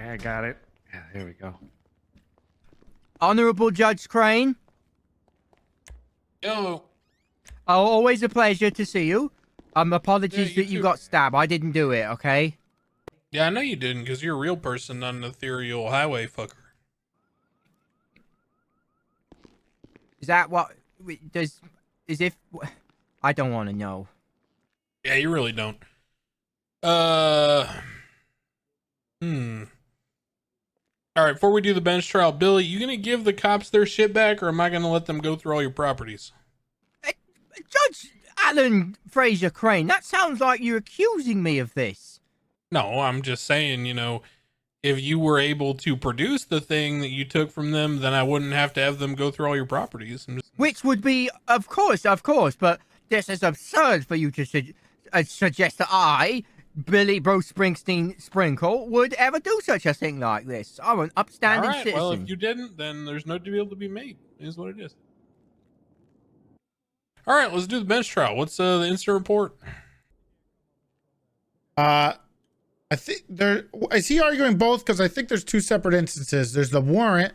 Yeah, I got it. Yeah, here we go. Honorable Judge Crane. Yo. Oh, always a pleasure to see you. Apologies Yeah, that you too. got stabbed. I didn't do it, okay? Yeah, I know you didn't, because you're a real person, not an ethereal highway fucker. Is that what... Does... Is if... I don't want to know. Yeah, you really don't. All right, before we do the bench trial, Billy, you gonna give the cops their shit back, or am I gonna let them go through all your properties? Judge Alan Fraser Crane, that sounds like you're accusing me of this. No, I'm just saying, you know, if you were able to produce the thing that you took from them, then I wouldn't have to have them go through all your properties. Which would be, of course, but this is absurd for you to suggest that I, Billy Bruce Springsteen Sprinkle, would ever do such a thing like this. I'm an upstanding all right, citizen. well, if you didn't, then there's no deal to be made. It is what it is. All right, let's do the bench trial. What's the incident report? I think is he arguing both? Because I think there's two separate instances. There's the warrant,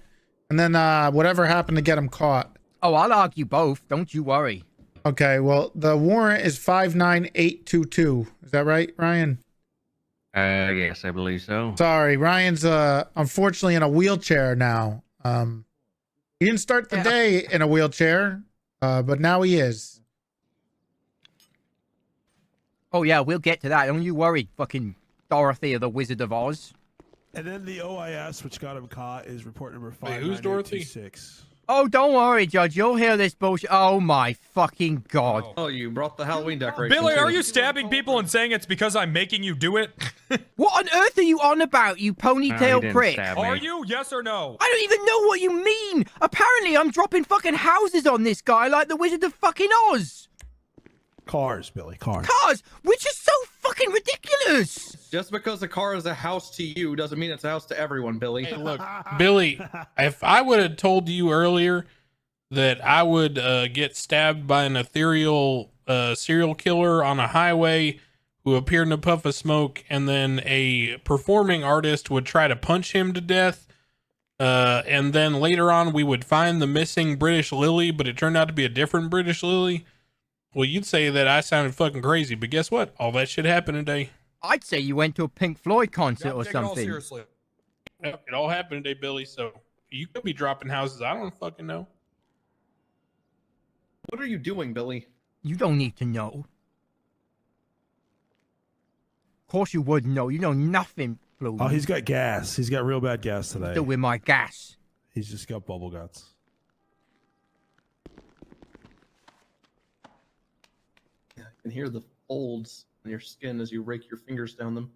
and then whatever happened to get him caught. Oh, I'll argue both. Don't you worry. Okay, well, the warrant is 59822. Is that right, Ryan? Yes, I believe so. Sorry, Ryan's unfortunately in a wheelchair now. He didn't start the day in a wheelchair, but now he is. Oh yeah, we'll get to that. Don't you worry, fucking Dorothy of the Wizard of Oz. And then the OIS, which got him caught, is report number 5. Who's Dorothy? Oh, don't worry, Judge. You'll hear this bullshit. Oh my fucking god. Oh, you brought the Halloween decoration. Billy, too. are you stabbing people and saying it's because I'm making you do it? What on earth are you on about, you ponytail prick? Are you? Yes or no? I don't even know what you mean. Apparently, I'm dropping fucking houses on this guy like the Wizard of fucking Oz. Cars, Billy, cars. Cars, which is so fucking ridiculous. Just because a car is a house to you doesn't mean it's a house to everyone, Billy. Hey, look, Billy, if I would have told you earlier that I would get stabbed by an ethereal serial killer on a highway who appeared in a puff of smoke, and then a performing artist would try to punch him to death, and then later on we would find the missing British lily, but it turned out to be a different British lily, well, you'd say that I sounded fucking crazy, but guess what? All that shit happened today. I'd say you went to a Pink Floyd concert or Take it all something. seriously. Yep, it all happened today, Billy, so you could be dropping houses. I don't fucking know. What are you doing, Billy? You don't need to know. Of course you would know. You know nothing, Blue. Oh, he's got gas. He's got real bad gas today. Still with my gas. He's just got bubble guts. I can hear the folds in your skin as you rake your fingers down them.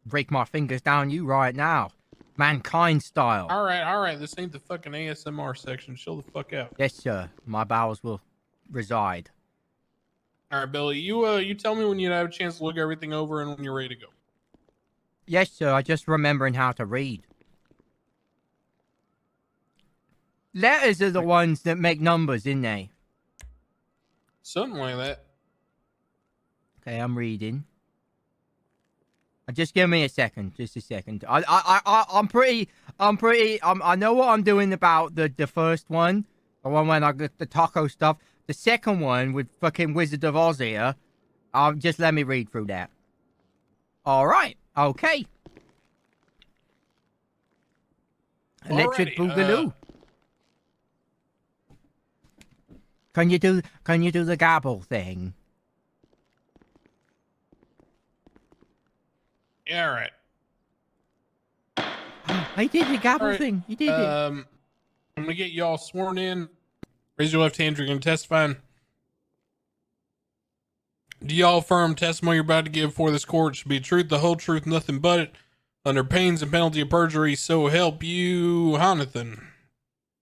Break my fingers down you right now. Mankind style. All right. This ain't the fucking ASMR section. Chill the fuck out. Yes, sir. My bowels will reside. All right, Billy, you tell me when you have a chance to look everything over and when you're ready to go. Yes, sir. I just remembering how to read. Letters are the ones that make numbers, isn't they? Something like that. Okay, I'm reading. Just give me a second. Just a second. I know what I'm doing about the first one. The one when I get the taco stuff. The second one with fucking Wizard of Oz here. Just let me read through that. All right. Okay. Electric Boogaloo. Can you do the gabble thing? Yeah, all right. I did the gabble thing. You did it. I'm gonna get you all sworn in. Raise your left hand. You're gonna testify. Do y'all affirm testimony you're about to give before this court should be truth, the whole truth, nothing but it, under pains and penalty of perjury? So help you, Jonathan.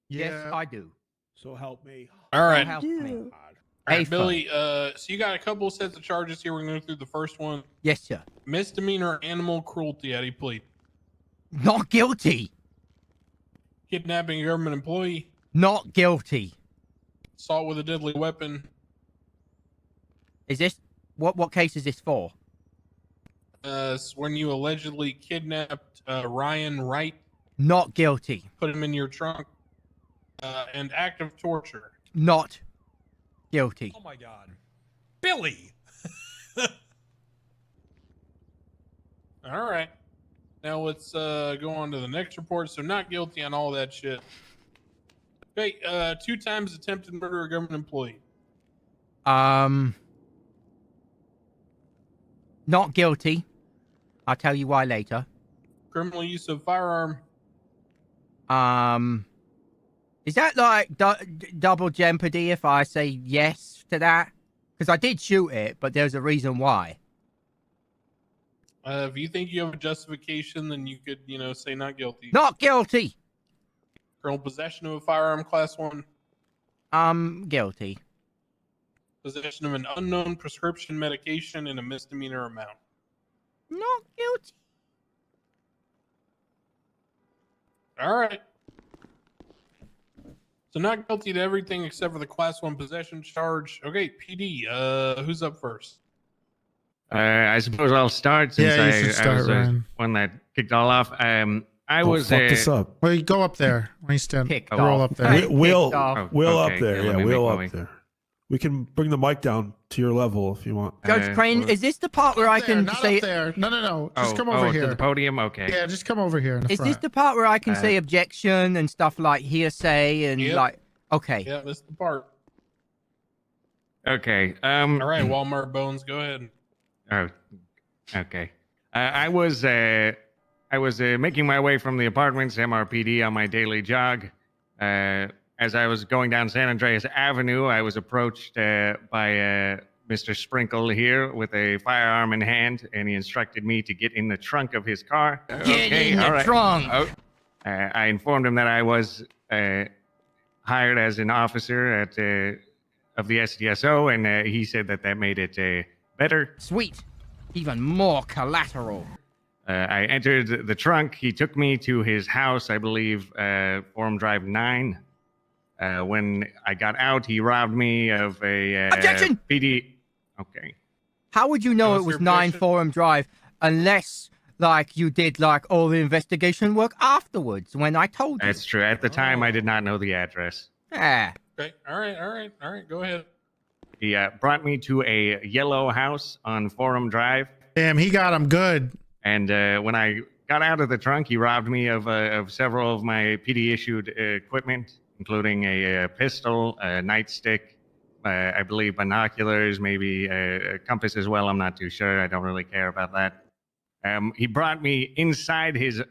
Yes, I do. So help me. All right. Help me. All right, Hey, Billy. So you got a couple of sets of charges here. We're gonna go through the first one. Yes, sir. Misdemeanor animal cruelty. How do you plead? Not guilty. Kidnapping a government employee. Not guilty. Assault with a deadly weapon. Is this what case is this for? when you allegedly kidnapped Ryan Wright, Not guilty. put him in your trunk, and active torture. Not guilty. Oh my god. Billy! All right. Now let's go on to the next report. So not guilty on all that shit. Okay, 2 times attempted murder of a government employee. Not guilty. I'll tell you why later. Criminal use of firearm. Is that like double jeopardy if I say yes to that? Because I did shoot it, but there's a reason why. If you think you have a justification, then you could, say not guilty. Not guilty. Criminal possession of a firearm, class 1. Guilty. Possession of an unknown prescription medication in a misdemeanor amount. Not guilty. All right. So not guilty to everything except for the class 1 possession charge. Okay, PD, who's up first? I suppose I'll start since Yeah, you should I start, was the Ryan. one that kicked all off. I Don't was fuck this up. Well, you go up there when you stand. Picked Roll off. up there. Hey, Will, picked off. Oh, Will okay. up there. Yeah, Yeah, let me Will make up my way. there. We can bring the mic down to your level if you want. Judge Crane, well- is this the part where I There, can not say? up there. No. Just come oh, over to here. the podium. Okay. Yeah, just come over here in the Is front. this the part where I can say objection and stuff like hearsay and Yep. like? Okay. Yeah, that's the part. Okay. All right, Walmart Bones, go ahead. Oh, okay. I was making my way from the apartments, MRPD, on my daily jog. As I was going down San Andreas Avenue, I was approached by Mr. Sprinkle here with a firearm in hand, and he instructed me to get in the trunk of his car. Get in the trunk. Oh, I informed him that I was hired as an officer of the SDSO, and he said that made it better. Sweet. Even more collateral. I entered the trunk. He took me to his house, I believe, Forum Drive 9. When I got out, he robbed me of a Objection! PD. Okay. How would you know What's it was your 9 objection? Forum Drive unless, like, you did, like, all the investigation work afterwards when I told you? That's true. At the time, I did not know the address. Ah. Okay, all right, go ahead. He brought me to a yellow house on Forum Drive. Damn, he got him good. And when I got out of the trunk, he robbed me of several of my PD-issued equipment, including a pistol, a nightstick, I believe binoculars, maybe a compass as well. I'm not too sure. I don't really care about that. He brought me inside his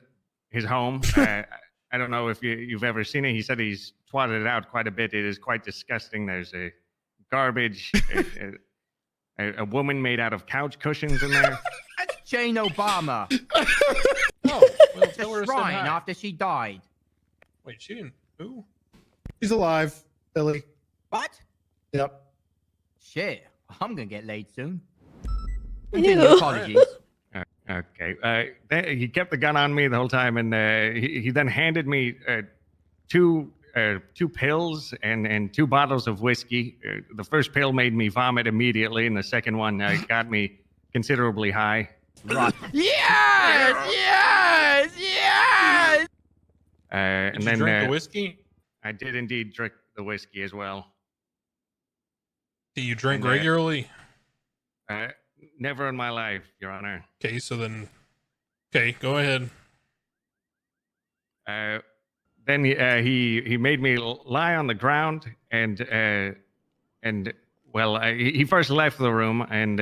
home. I don't know if you've ever seen it. He said he's twatted it out quite a bit. It is quite disgusting. There's a garbage, a woman made out of couch cushions in there. That's Jane Obama. Oh, well, The tell her I said shrine hi. after she died. Wait, she didn't. Who? He's alive, Billy. What? Yep. Shit. I'm gonna get laid soon. Continue, apologies. Okay. He kept the gun on me the whole time, and he then handed me two pills and 2 bottles of whiskey. The first pill made me vomit immediately, and the second one got me considerably high. Right. Yes! And Did you then drink the whiskey? I did indeed drink the whiskey as well. Do you drink And, regularly? Never in my life, Your Honor. Okay, so then. Okay, go ahead. Then he made me lie on the ground, and he first left the room, and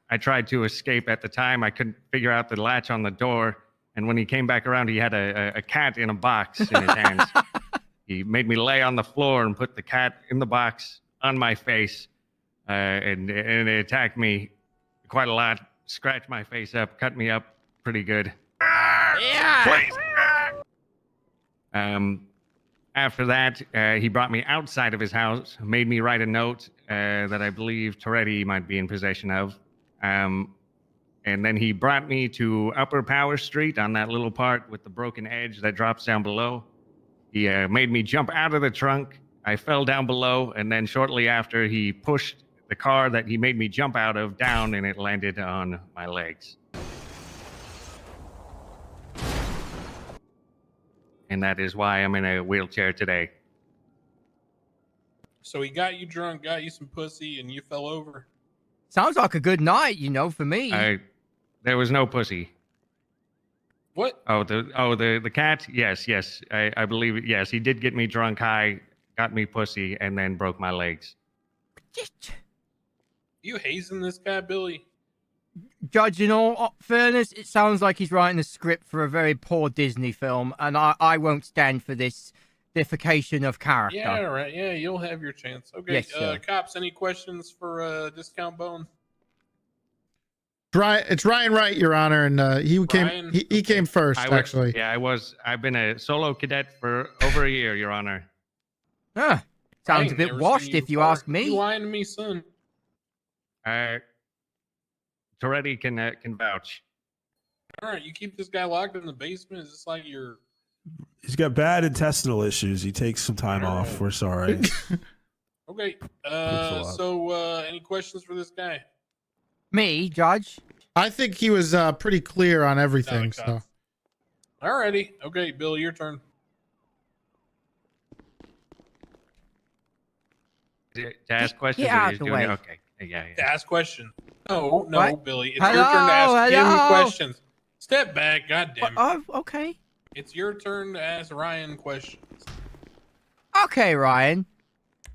I tried to escape. At the time, I couldn't figure out the latch on the door, and when he came back around, he had a cat in a box in his hands. He made me lay on the floor and put the cat in the box on my face, and it attacked me quite a lot, scratched my face up, cut me up pretty good. Yeah! After that, he brought me outside of his house, made me write a note that I believe Toretti might be in possession of. And then he brought me to Upper Power Street on that little part with the broken edge that drops down below. He made me jump out of the trunk. I fell down below, and then shortly after, he pushed the car that he made me jump out of down, and it landed on my legs. and that is why I'm in a wheelchair today. So he got you drunk, got you some pussy, and you fell over. Sounds like a good night, for me. There was no pussy. What? The cat? Yes. I believe it. Yes, he did get me drunk high, got me pussy, and then broke my legs. You hazing this guy, Billy? Judge, in all fairness, it sounds like he's writing a script for a very poor Disney film, and I won't stand for this deification of character. Yeah, right. Yeah, you'll have your chance. Okay, Yes, sir. cops, any questions for Discount Bone? It's Ryan Wright, Your Honor, and he came first, actually. Yeah, I've been a solo cadet for over a year, Your Honor. Sounds a bit washed, if you ask me. You lying to me, son? Toretti can vouch. All right, you keep this guy locked in the basement. Is this like your? He's got bad intestinal issues. He takes some time off. We're sorry. Okay. Any questions for this guy? Me, Judge? I think he was pretty clear on everything. So. Alrighty. Okay, Bill, your turn. To ask questions? Get out of the way. Okay. Yeah. To ask questions. No, What? Billy. It's Hello, your turn to ask him hello. questions. Step back, goddamn. Oh, okay. It's your turn to ask Ryan questions. Okay, Ryan.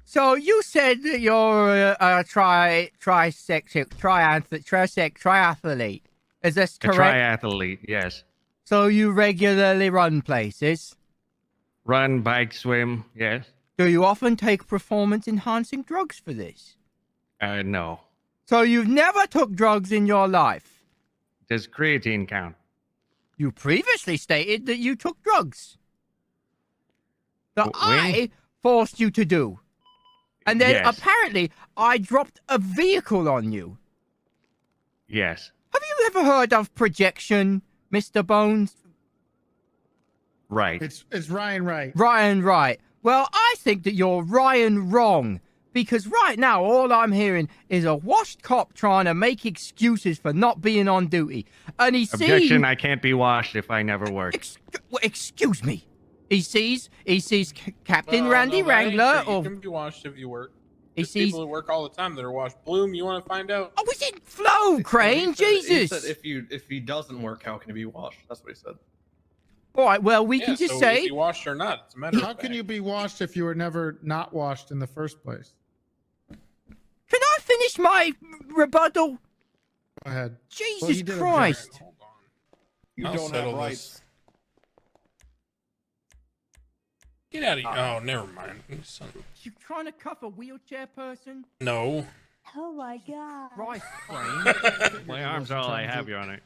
So you said that you're a triathlete. Is this A correct? triathlete, yes. So you regularly run places. Run, bike, swim, yes. Do you often take performance-enhancing drugs for this? No. So you've never took drugs in your life? Does creatine count? You previously stated that you took drugs. That I forced you to do. And then Yes. apparently I dropped a vehicle on you. Yes. Have you ever heard of projection, Mr. Bones? Right. It's Ryan Wright. Ryan Wright. Well, I think that you're Ryan wrong. Because right now, all I'm hearing is a washed cop trying to make excuses for not being on duty. And he sees... Objection, I can't be washed if I never work. Excuse me. He sees Captain Well, Randy no, that ain't Wrangler true. You or... can be washed if you work. He There's sees... people that work all the time that are washed. Bloom, you want to find out? Oh, is it Flo, Crane? He Jesus. said if he doesn't work, how can he be washed? That's what he said. All right, well, we Yeah, can just so say... is he washed or not? It's a matter of How can fact. you be washed if you were never not washed in the first place? Can I finish my rebuttal? Go ahead. Jesus he did Christ. Hold on. You I'll don't settle have this. rights. Get out of here. Oh, never mind. You son of You trying to cuff a wheelchair person? a- No. Oh my god. Christ, Crane. My arms are all I have, Your Honor.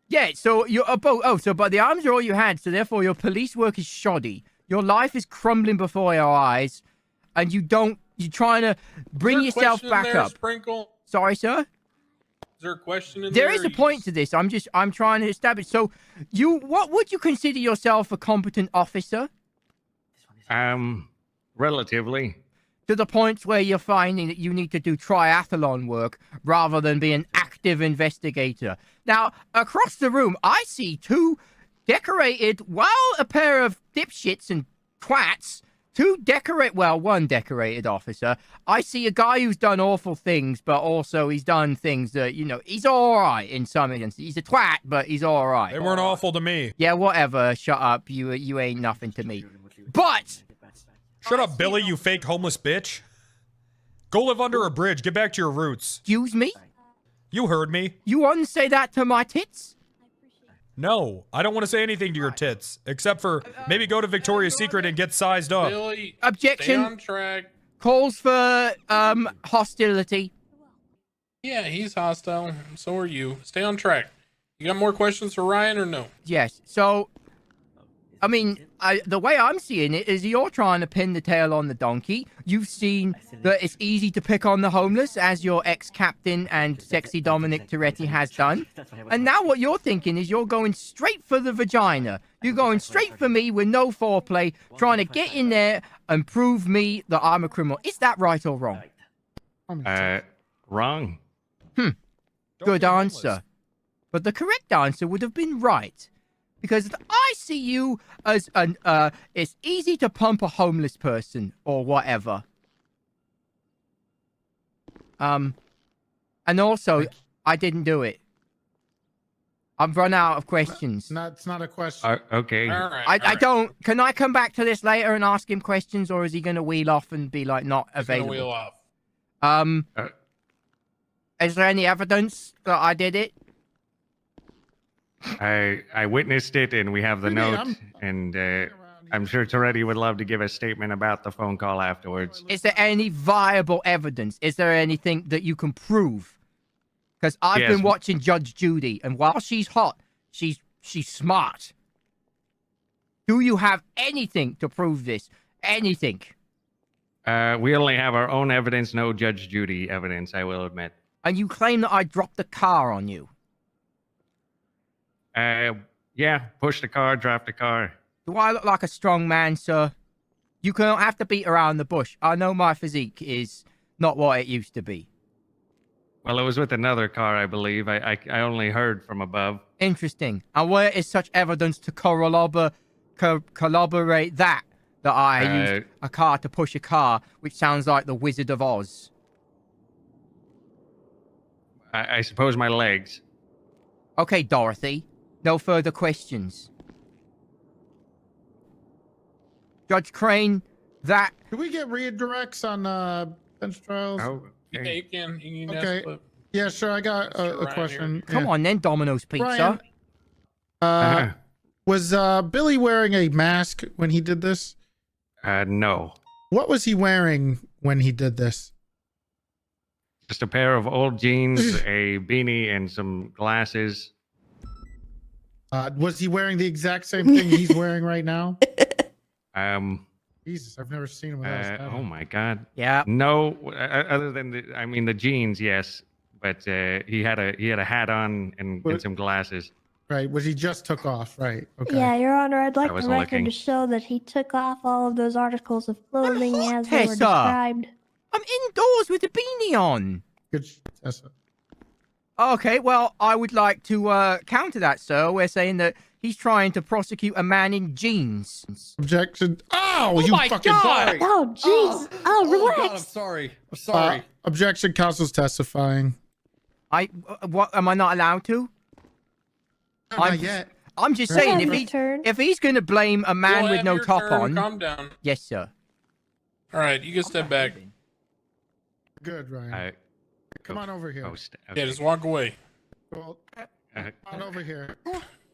Yeah, so you're but the arms are all you had, so therefore your police work is shoddy. Your life is crumbling before your eyes, and you're trying to bring Is there a yourself question back in there, up. Sprinkle? Sorry, sir? Is there a question in There there? is a point to this. I'm trying to establish. So what would you consider yourself a competent officer? Relatively. To the point where you're finding that you need to do triathlon work rather than be an active investigator. Now, across the room, I see two decorated, a pair of dipshits and twats, one decorated officer. I see a guy who's done awful things, but also he's done things that, he's all right in some instances. He's a twat, but he's all right. They weren't awful to me. Yeah, whatever. Shut up. You ain't nothing to me. But... Shut up, Billy, you fake homeless bitch. Go live under a bridge. Get back to your roots. Excuse me? You heard me. You want to say that to my tits? No, I don't want to say anything to your tits, except for maybe go to Victoria's Secret and get sized up. Billy, Objection. stay on track. Calls for hostility. Yeah, he's hostile. So are you. Stay on track. You got more questions for Ryan or no? Yes. So, I mean, the way I'm seeing it is you're trying to pin the tail on the donkey. You've seen that it's easy to pick on the homeless, as your ex-captain and sexy Domenic Toretti has done. And now what you're thinking is you're going straight for the vagina. You're going straight for me with no foreplay, trying to get in there and prove me that I'm a criminal. Is that right or wrong? Wrong. Good answer. But the correct answer would have been right. because I see you as an it's easy to pump a homeless person or whatever. And also I didn't do it. I've run out of questions. It's not a question. Okay. All right. I don't. Can I come back to this later and ask him questions, or is he going to wheel off and be like not available? Wheel off. Is there any evidence that I did it? I witnessed it, and we have the note, and I'm sure Toretti would love to give a statement about the phone call afterwards. Is there any viable evidence? Is there anything that you can prove? Because I've been watching Judge Judy, and while she's hot, she's smart. Do you have anything to prove this? Anything? We only have our own evidence, no Judge Judy evidence, I will admit. And you claim that I dropped the car on you. Yeah, push the car, drop the car. Do I look like a strong man, sir? You don't have to beat around the bush. I know my physique is not what it used to be. Well, it was with another car, I believe. I only heard from above. Interesting. And where is such evidence to corroborate that I used a car to push a car, which sounds like the Wizard of Oz? I suppose my legs. Okay, Dorothy. No further questions. Judge Crane, that... Can we get redirects on bench trials? Oh, Yeah, okay. you can. Okay. Yeah, sure. I got a question. Come on then, Domino's Pizza. Ryan, was Billy wearing a mask when he did this? No. What was he wearing when he did this? Just a pair of old jeans, a beanie, and some glasses. Was he wearing the exact same thing he's wearing right now? Jesus, I've never seen him without his hat on. Oh my God. Yeah. No, other than the jeans, yes, but he had a hat on and some glasses. Right, which he just took off. Right. Okay. Yeah, Your Honor, I'd like the wasn't record looking. to show that he took off all of those articles of clothing as they were Tessa. described. I'm indoors with the beanie on. Good, Tessa. Okay, well, I would like to counter that, sir. We're saying that he's trying to prosecute a man in jeans. Objection. Oh, you my fucking God. Oh, jeez. Oh, relax. God, I'm sorry. I'm sorry. Objection. Counsel's testifying. What am I not allowed to? Not yet. I'm just saying, Your turn. if he's going to blame a man You'll with have no your top turn. on, Calm down. yes, sir. All right, you can step back. Good, Ryan. Come on over here. Okay. Yeah, just walk away. Well, come on over here.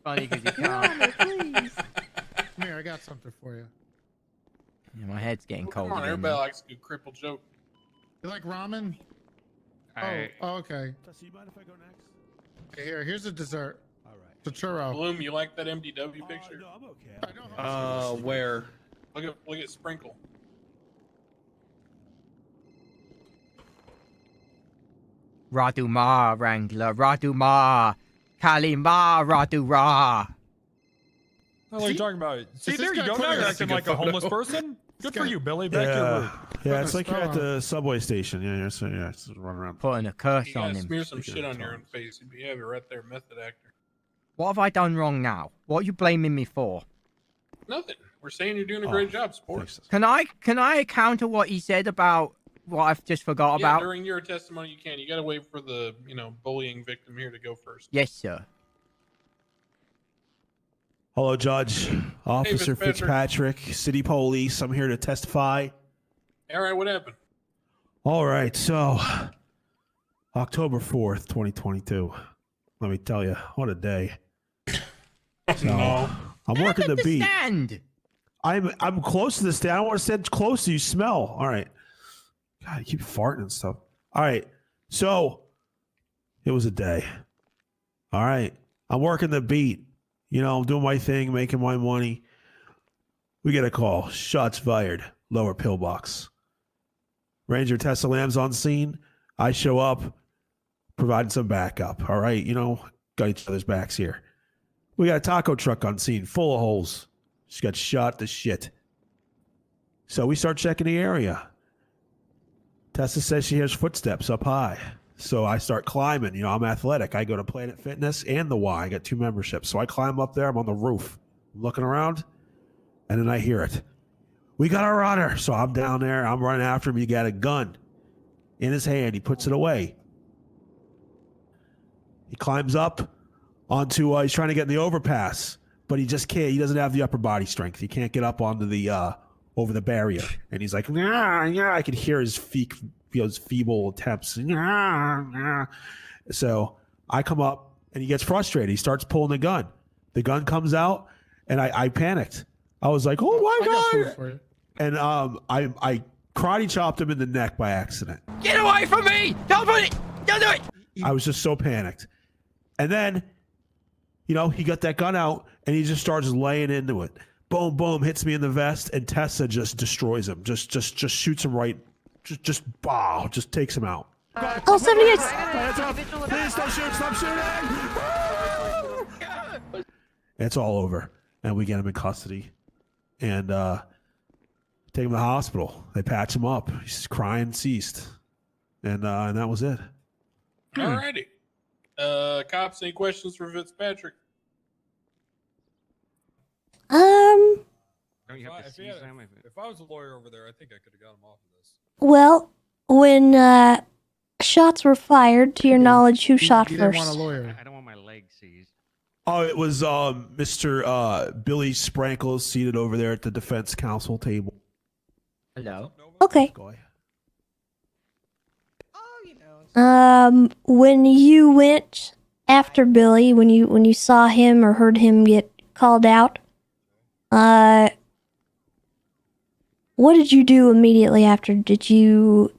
Funny because you Your can't. Honor, please. Come here. I got something for you. Yeah, my head's getting Come cold. on, again everybody now. likes a good cripple joke. You like ramen? I- Oh, okay. Tessa, you mind if I go next? Okay, here's a dessert. All right. It's a churro. Bloom, you like that MDW picture? No, I'm okay. I know. Where? Look at Sprinkle. Raduma, Wrangler, Raduma, Kalima, Radura. What are you talking about? See, this there you guy go. Now you're clearly acting has a like a good homeless photo. person. Good for guy- you, Billy. Back to your room. Yeah, it's like you're at spell the subway station. Yeah, just running around. Putting a curse You on gotta him. smear some shit on your own face. You have it right there, method actor. What have I done wrong now? What are you blaming me for? Nothing. We're saying you're doing a great job, sports. Thanks. Can I counter what he said about what I've just forgot Yeah, about? during your testimony, you can. You gotta wait for the bullying victim here to go first. Yes, sir. Hello, Judge. Officer Fitzpatrick. Fitzpatrick, City Police. I'm here to testify. All right, what happened? All right, so October 4th, 2022. Let me tell you, what a day. So, No. I'm working the beat. Understand. I'm close to this day. I don't want to stand close to you. Smell. All right. God, you keep farting and stuff. All right. So it was a day. All right. I'm working the beat. I'm doing my thing, making my money. We get a call. Shots fired. Lower pillbox. Ranger Tessa Lamb's on scene. I show up, providing some backup. All right. Got each other's backs here. We got a taco truck on scene full of holes. She got shot to shit. So we start checking the area. Tessa says she hears footsteps up high. So I start climbing. You know, I'm athletic. I go to Planet Fitness and the Y. I got 2 memberships. So I climb up there. I'm on the roof. I'm looking around, and then I hear it. We got a runner. So I'm down there. I'm running after him. He got a gun in his hand. He puts it away. He climbs up onto, he's trying to get in the overpass, but he just can't. He doesn't have the upper body strength. He can't get up onto the, over the barrier. And he's like, yeah, I could hear his feeble attempts. So I come up and he gets frustrated. He starts pulling the gun. The gun comes out and I panicked. I was like, oh my God. And I karate chopped him in the neck by accident. Get away from me! Don't do it! Don't do it! I was just so panicked. And then, you know, he got that gun out and he just starts laying into it. Boom, boom, hits me in the vest, and Tessa just destroys him. Just shoots him right. Just takes him out. Oh, somebody is. Please don't shoot! Stop shooting! It's all over, and we get him in custody, and take him to the hospital. They patch him up. He's crying ceased, and that was it. Alrighty. Cops, any questions for Fitzpatrick? Don't you have to seize them? If I was a lawyer over there, I think I could have got him off of this. Well, when shots were fired, to your knowledge, who shot You first? didn't want a lawyer. I don't want my leg seized. Oh, it was Mr. Billy Sprankle seated over there at the defense counsel table. Hello. Okay. Go ahead. When you went after Billy, when you saw him or heard him get called out, what did you do immediately after? Did you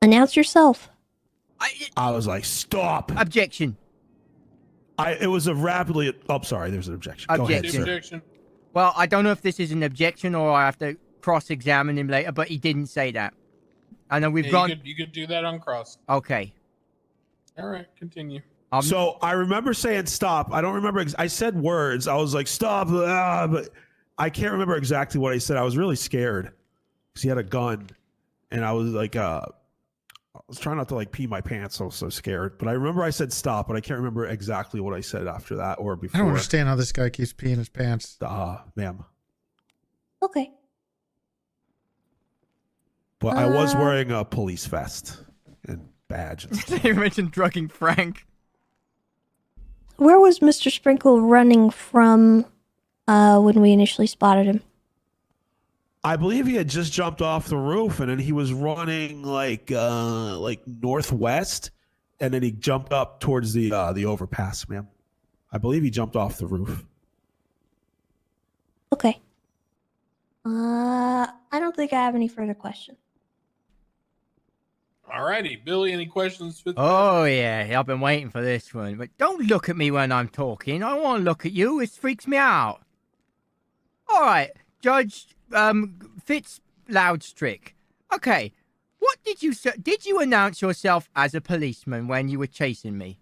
announce yourself? I was like, stop. Objection. It was a rapidly. Oh, sorry. There's an objection. Go ahead, Objection. sir. Objection. Well, I don't know if this is an objection or I have to cross-examine him later, but he didn't say that. I know we've Yeah, gone. you could do that on cross. Okay. All right, continue. So I remember saying stop. I don't remember. I said words. I was like, stop. But I can't remember exactly what I said. I was really scared because he had a gun. And I was like, I was trying not to like pee my pants. I was so scared. But I remember I said stop, but I can't remember exactly what I said after that or I before. don't understand how this guy keeps peeing his pants. Ma'am. Okay. But I was wearing a police vest and badge. And stuff. You mentioned drugging Frank. Where was Mr. Sprinkle running from when we initially spotted him? I believe he had just jumped off the roof, and then he was running like northwest, and then he jumped up towards the overpass, ma'am. I believe he jumped off the roof. Okay. I don't think I have any further questions. All righty, Billy, any questions? Oh, yeah. I've been waiting for this one. But don't look at me when I'm talking. I want to look at you. It freaks me out. All right. Judge Fitz Loudstrick. Okay. What did you say? Did you announce yourself as a policeman when you were chasing me?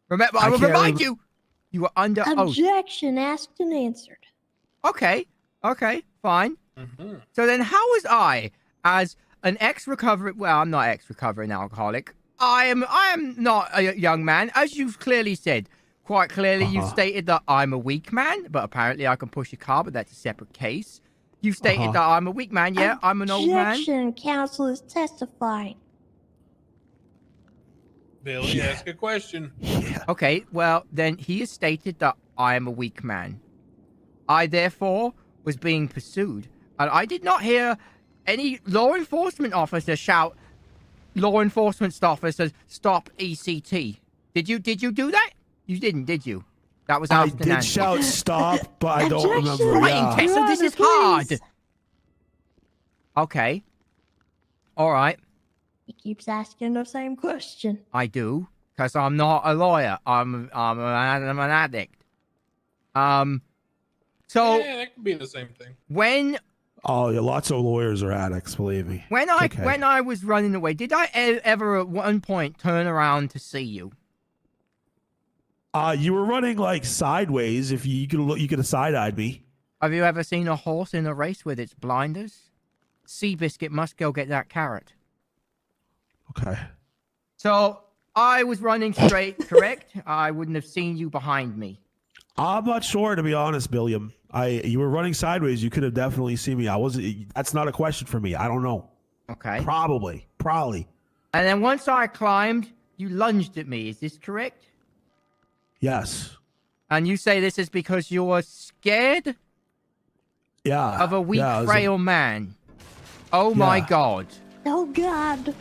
Remember, I will remind you, you were under oath. Objection asked and answered. Okay. Okay. Fine. Mm-hmm. So then how was I, as an ex-recovering... Well, I'm not ex-recovering alcoholic. I am not a young man, as you've clearly said. Quite clearly, you've stated that I'm a weak man, but apparently I can push a car, but that's a separate case. You've stated that I'm a weak man, yeah, I'm an old man. Objection, counsel is testifying. Billy, ask a question. Okay, well, then he has stated that I am a weak man. I, therefore, was being pursued, and I did not hear any law enforcement officer shout, law enforcement officers, stop ECT. Did you do that? You didn't, did you? That was I after did Nancy. shout stop, but I don't Objection. remember. Right, Yeah. Tessa, this is Please. hard. Okay. All right. He keeps asking the same question. I do, because I'm not a lawyer. I'm an addict. So Yeah, that could be the same thing. when Oh, yeah, lots of lawyers are addicts, believe me. when I was running away, did I ever at one point turn around to see you? You were running like sideways. If you could look, you could have side-eyed me. Have you ever seen a horse in a race with its blinders? Seabiscuit must go get that carrot. Okay. So I was running straight, correct? I wouldn't have seen you behind me. I'm not sure, to be honest, Billiam. You were running sideways. You could have definitely seen me. I wasn't. That's not a question for me. I don't know. Okay. Probably. And then once I climbed, you lunged at me. Is this correct? Yes. And you say this is because you were scared Yeah. of a weak, yeah, frail man. Oh my God. Oh God.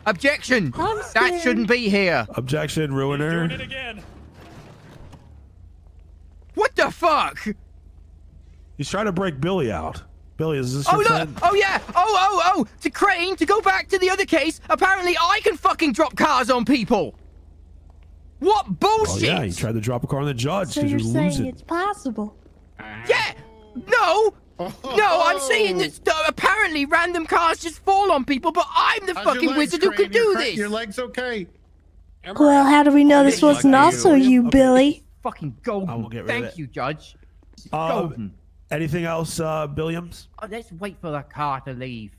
Objection! I'm That scared. shouldn't be here. Objection, ruiner. Doing it again. What the fuck? He's trying to break Billy out. Billy, is this Oh, your look! friend? Oh, yeah! Oh! To Crane, to go back to the other case, apparently I can fucking drop cars on people! What Oh, bullshit! yeah, you tried to drop a car on the judge So because you're you're saying losing. it's possible? Yeah! No! No, I'm saying that apparently random cars just fall on people, but I'm the How's your fucking legs, wizard who Crane? can do Your this! Your leg's okay. Well, how do we know this wasn't also you, Billy? Fucking I will golden. get rid of Thank it. you, Judge. This is golden. Anything else, Billiams? Oh, let's wait for the car to leave.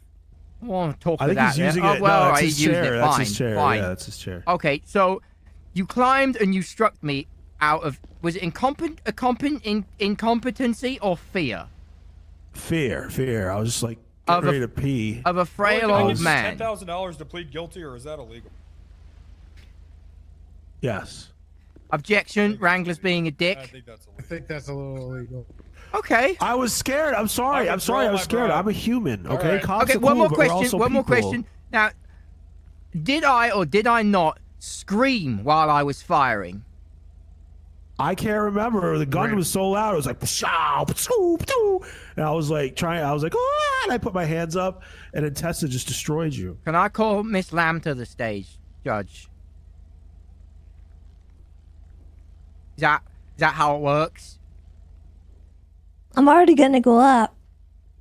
I want to talk I to think that. he's using Oh, it. well, No, that's he's his using chair. it. That's Fine, his chair. fine. Yeah, that's his chair. Okay, so you climbed and you struck me out of, was it incompetency or fear? Fear. I was just like Of getting a- ready to pee. Of a frail Can I old get man. $10,000 to plead guilty, or is that illegal? Yes. Objection, Wrangler's being a I dick. think that's I illegal. think that's a little illegal. Okay. I was scared. I'm sorry. I I'm sorry. I withdraw was my scared. bribe. I'm a human. Okay. Alright. Cops Okay, are one cool, more but we're question. also One more people. question. Now, did I or did I not scream while I was firing? I can't remember. The gun was so loud. It was like, "Pshaw, pshoo, pshoo." And I was like, ah, and I put my hands up, and then Tessa just destroyed you. Can I call Miss Lamb to the stage, Judge? Is that how it works? I'm already gonna go up.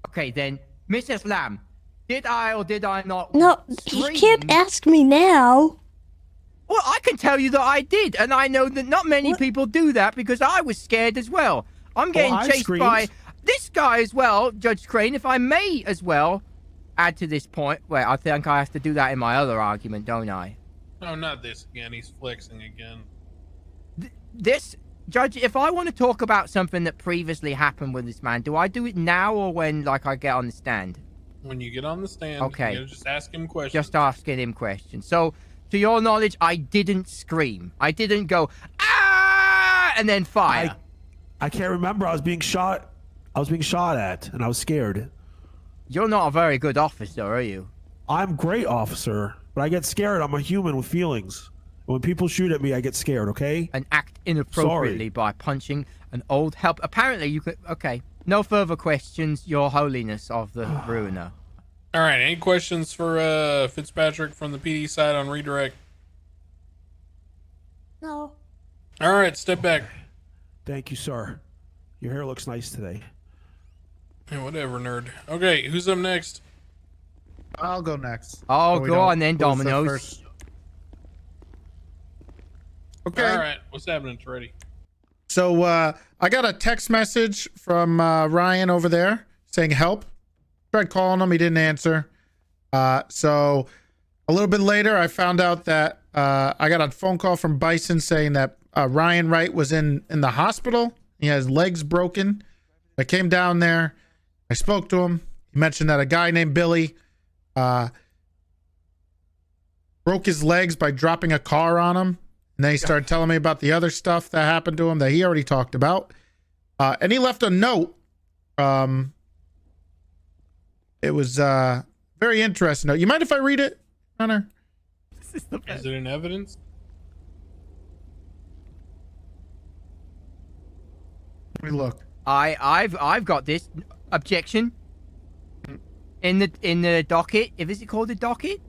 Okay, then, Mrs. Lamb, did I or did I not No, you scream? can't ask me now. Well, I can tell you that I did, and I know that not many What? people do that because I was scared as well. I'm getting I chased screamed. by this guy as well, Judge Crane, if I may as well add to this point. Wait, I think I have to do that in my other argument, don't I? No, not this again. He's flexing again. This, Judge, if I want to talk about something that previously happened with this man, do I do it now or when, like, I get on the stand? When you get on the stand, Okay. you just ask him questions. Just asking him questions. So, to your knowledge, I didn't scream. I didn't go, ah, and then fire. I can't remember. I was being shot at, and I was scared. You're not a very good officer, are you? I'm a great officer, but I get scared. I'm a human with feelings. When people shoot at me, I get scared, okay? And act inappropriately by punching an old help. Apparently, you could. Okay. No further questions, Your Holiness of the Ruiner. All right. Any questions for Fitzpatrick from the PD side on redirect? No. All right. Step back. Thank you, sir. Your hair looks nice today. Yeah, whatever, nerd. Okay. Who's up next? I'll go next. Oh, we go don't- on then, who's the Dominoes. first? Okay. All right. What's happening, Toretti? So I got a text message from Ryan over there saying help. Tried calling him, he didn't answer. So a little bit later, I found out that I got a phone call from Bison saying that Ryan Wright was in the hospital. He has legs broken. I came down there. I spoke to him. He mentioned that a guy named Billy broke his legs by dropping a car on him. And then he started telling me about the other stuff that happened to him that he already talked about. And he left a note. It was very interesting note. You mind if I read it, Hunter? Is it in evidence? Let me look. I've got this objection in the docket. Is it called the docket?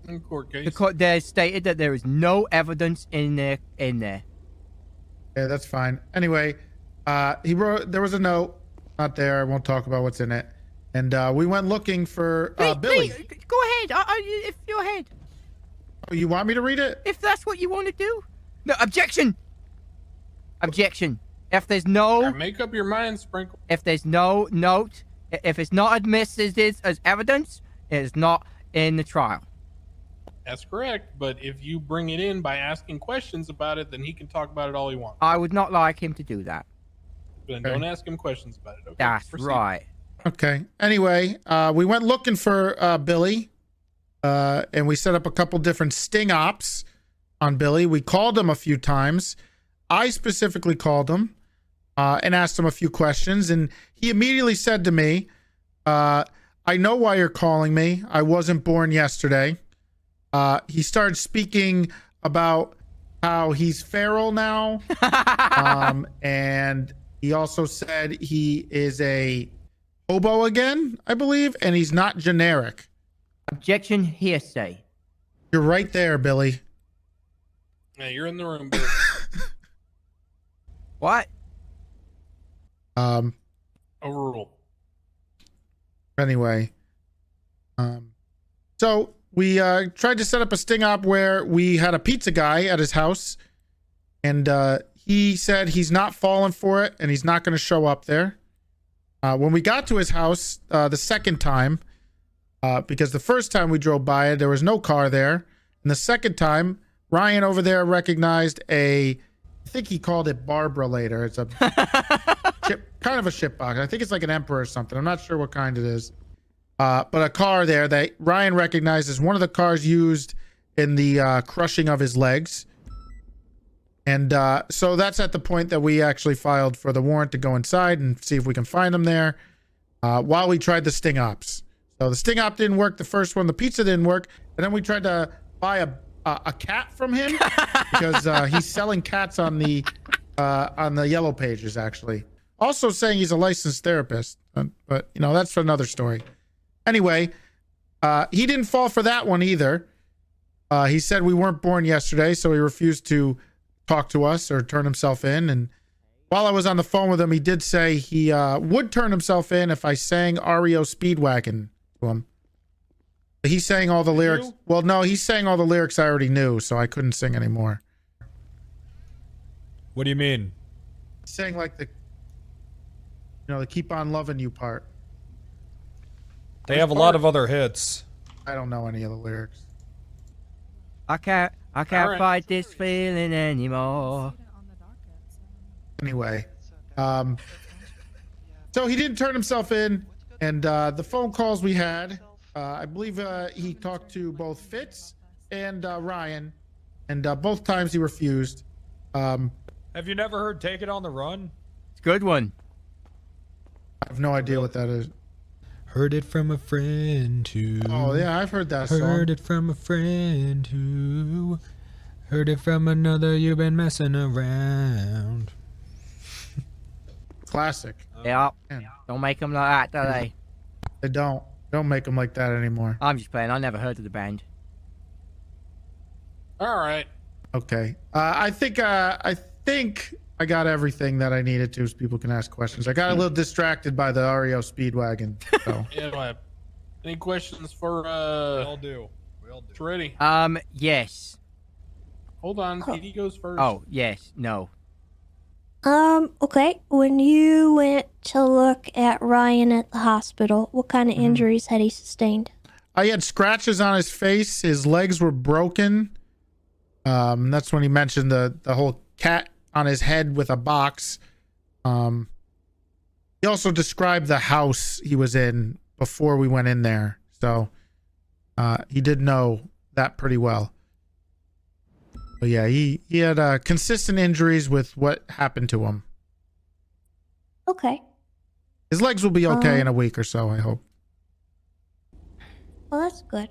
In court case. They stated that there is no evidence in there. Yeah, that's fine. Anyway, he wrote. There was a note. Not there. I won't talk about what's in it. And we went looking for Billy. Go ahead. If you're ahead. Oh, you want me to read it? If that's what you want to do. No, objection. Objection. If there's no, Make up your mind, Sprinkle. if there's no note, if it's not admitted as evidence, it is not in the trial. That's correct. But if you bring it in by asking questions about it, then he can talk about it all he wants. I would not like him to do that. Then don't ask him questions about it. Okay? That's Proceed. right. Okay. Anyway, we went looking for Billy, and we set up a couple different sting ops on Billy. We called him a few times. I specifically called him and asked him a few questions, and he immediately said to me, I know why you're calling me. I wasn't born yesterday. He started speaking about how he's feral now, and he also said he is a hobo again, I believe, and he's not generic. Objection, hearsay. You're right there, Billy. Yeah, you're in the room, Billy. What? Overruled. Anyway, so we tried to set up a sting op where we had a pizza guy at his house, and he said he's not falling for it and he's not going to show up there. When we got to his house the second time, because the first time we drove by it, there was no car there, and the second time, Ryan over there recognized I think he called it Barbarator. It's a kind of a ship box. I think it's like an Emperor or something. I'm not sure what kind it is. But a car there that Ryan recognized as one of the cars used in the crushing of his legs. And so that's at the point that we actually filed for the warrant to go inside and see if we can find him there while we tried the sting ops. So the sting op didn't work. The first one, the pizza didn't work. And then we tried to buy a cat from him because he's selling cats on the yellow pages, actually. Also saying he's a licensed therapist, but you know, that's another story. Anyway, he didn't fall for that one either. He said we weren't born yesterday, so he refused to talk to us or turn himself in. And while I was on the phone with him, he did say he would turn himself in if I sang REO Speedwagon to him. He sang all the lyrics. Well, no, he sang all the lyrics I already knew, so I couldn't sing anymore. What do you mean? He sang like the Keep On Loving You part. They have a lot of other hits. I don't know any of the lyrics. I can't fight this feeling anymore. Anyway, so he didn't turn himself in, and the phone calls we had, I believe he talked to both Fitz and Ryan, and both times he refused. Have you never heard Take It on the Run? It's a good one. I have no idea what that is. Heard it from a friend who... Oh, yeah, I've heard that song. Heard it from a friend who... Heard it from another, you've been messing around. Classic. Yeah. Man. Don't make them like that, do they? They don't. Don't make them like that anymore. I'm just playing. I never heard of the band. All right. Okay. I think I got everything that I needed to, so people can ask questions. I got a little distracted by the REO Speedwagon. So. Yeah. Any questions for We all do. Toretti? Yes. Hold on. PD goes first. Oh, yes. No. Okay. When you went to look at Ryan at the hospital, what kind of injuries had he sustained? He had scratches on his face. His legs were broken. That's when he mentioned the whole cat on his head with a box. He also described the house he was in before we went in there. So he did know that pretty well. But yeah, he had consistent injuries with what happened to him. Okay. His legs will be okay in a week or so, I hope. Well, that's good.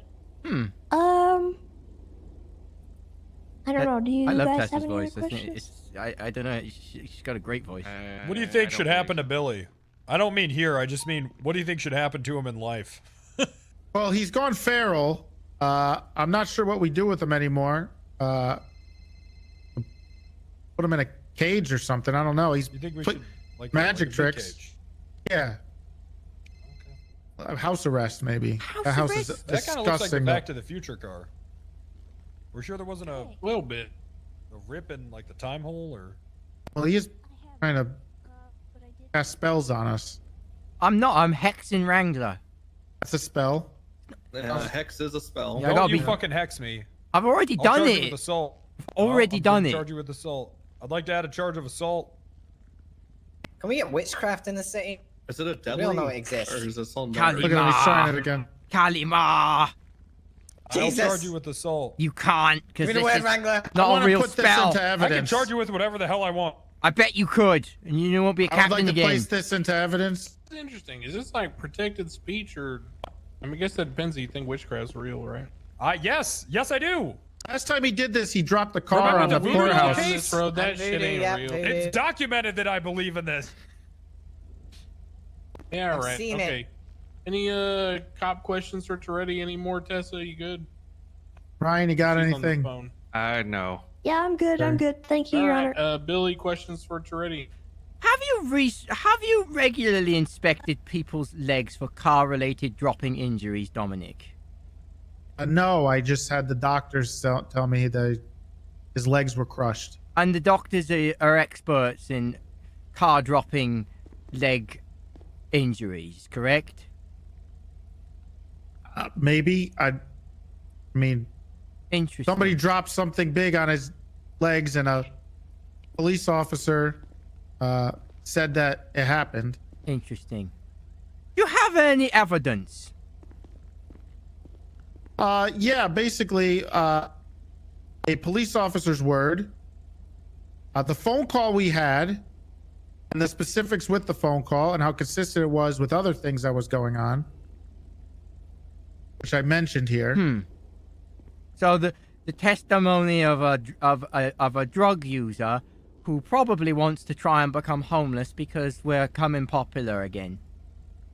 I don't know. Do you I love guys Tessa's have any other voice. questions? I don't know. She's got a great voice. What do you think should happen to Billy? I don't mean here. I just mean, what do you think should happen to him in life? Well, he's gone feral. I'm not sure what we do with him anymore. Put him in a cage or something. I don't know. He's You think we should like magic a tricks. cage? Yeah. House arrest, maybe. That house is That kind of looks like the disgusting. Back to the Future car. We're sure there wasn't a little bit. rip in like the time hole, or Well, he is trying to cast spells on us. I'm not. I'm hexing Wrangler. That's a spell. Hex is a spell. Yeah, I don't gotta you be- fucking hex me? I've already I'll done charge you with it. assault. Already I'm done gonna it. Charge you with assault. I'd like to add a charge of assault. Can we get witchcraft in the city? Is it a deadly? We all know it exists. Or is it something? Kali- Look at him. He's trying it again. Kalima. I'll Jesus. charge you with assault. You can't, because Give this me the word, is Wrangler. I not want a to real put spell. this into I can evidence. charge you with whatever the hell I want. I bet you could, and you won't be a I would captain like to again. place this into evidence. It's interesting. Is this like protected speech or? I mean, I guess that depends. You think witchcraft's real, right? Yes, I do. Last time he did this, he dropped the car Remember on the the voodoo courthouse. case? Bro, that I'm shit voodoo, ain't yeah, real. voodoo. It's documented that I believe in this. Yeah, I've right. seen it. Okay. Any cop questions for Toretti anymore, Tessa? You good? Ryan, you got She's on the anything? phone. No. Yeah, I'm good. I'm good. Thank you, All Your right, Honor. Billy, questions for Toretti. Have you regularly inspected people's legs for car-related dropping injuries, Domenic? No, I just had the doctors tell me that his legs were crushed. And the doctors are experts in car dropping leg injuries, correct? Maybe. I mean, Interesting. somebody dropped something big on his legs, and a police officer said that it happened. Interesting. Do you have any evidence? Yeah, basically, a police officer's word, the phone call we had, and the specifics with the phone call, and how consistent it was with other things that was going on, which I mentioned here. So the testimony of a drug user who probably wants to try and become homeless because we're coming popular again.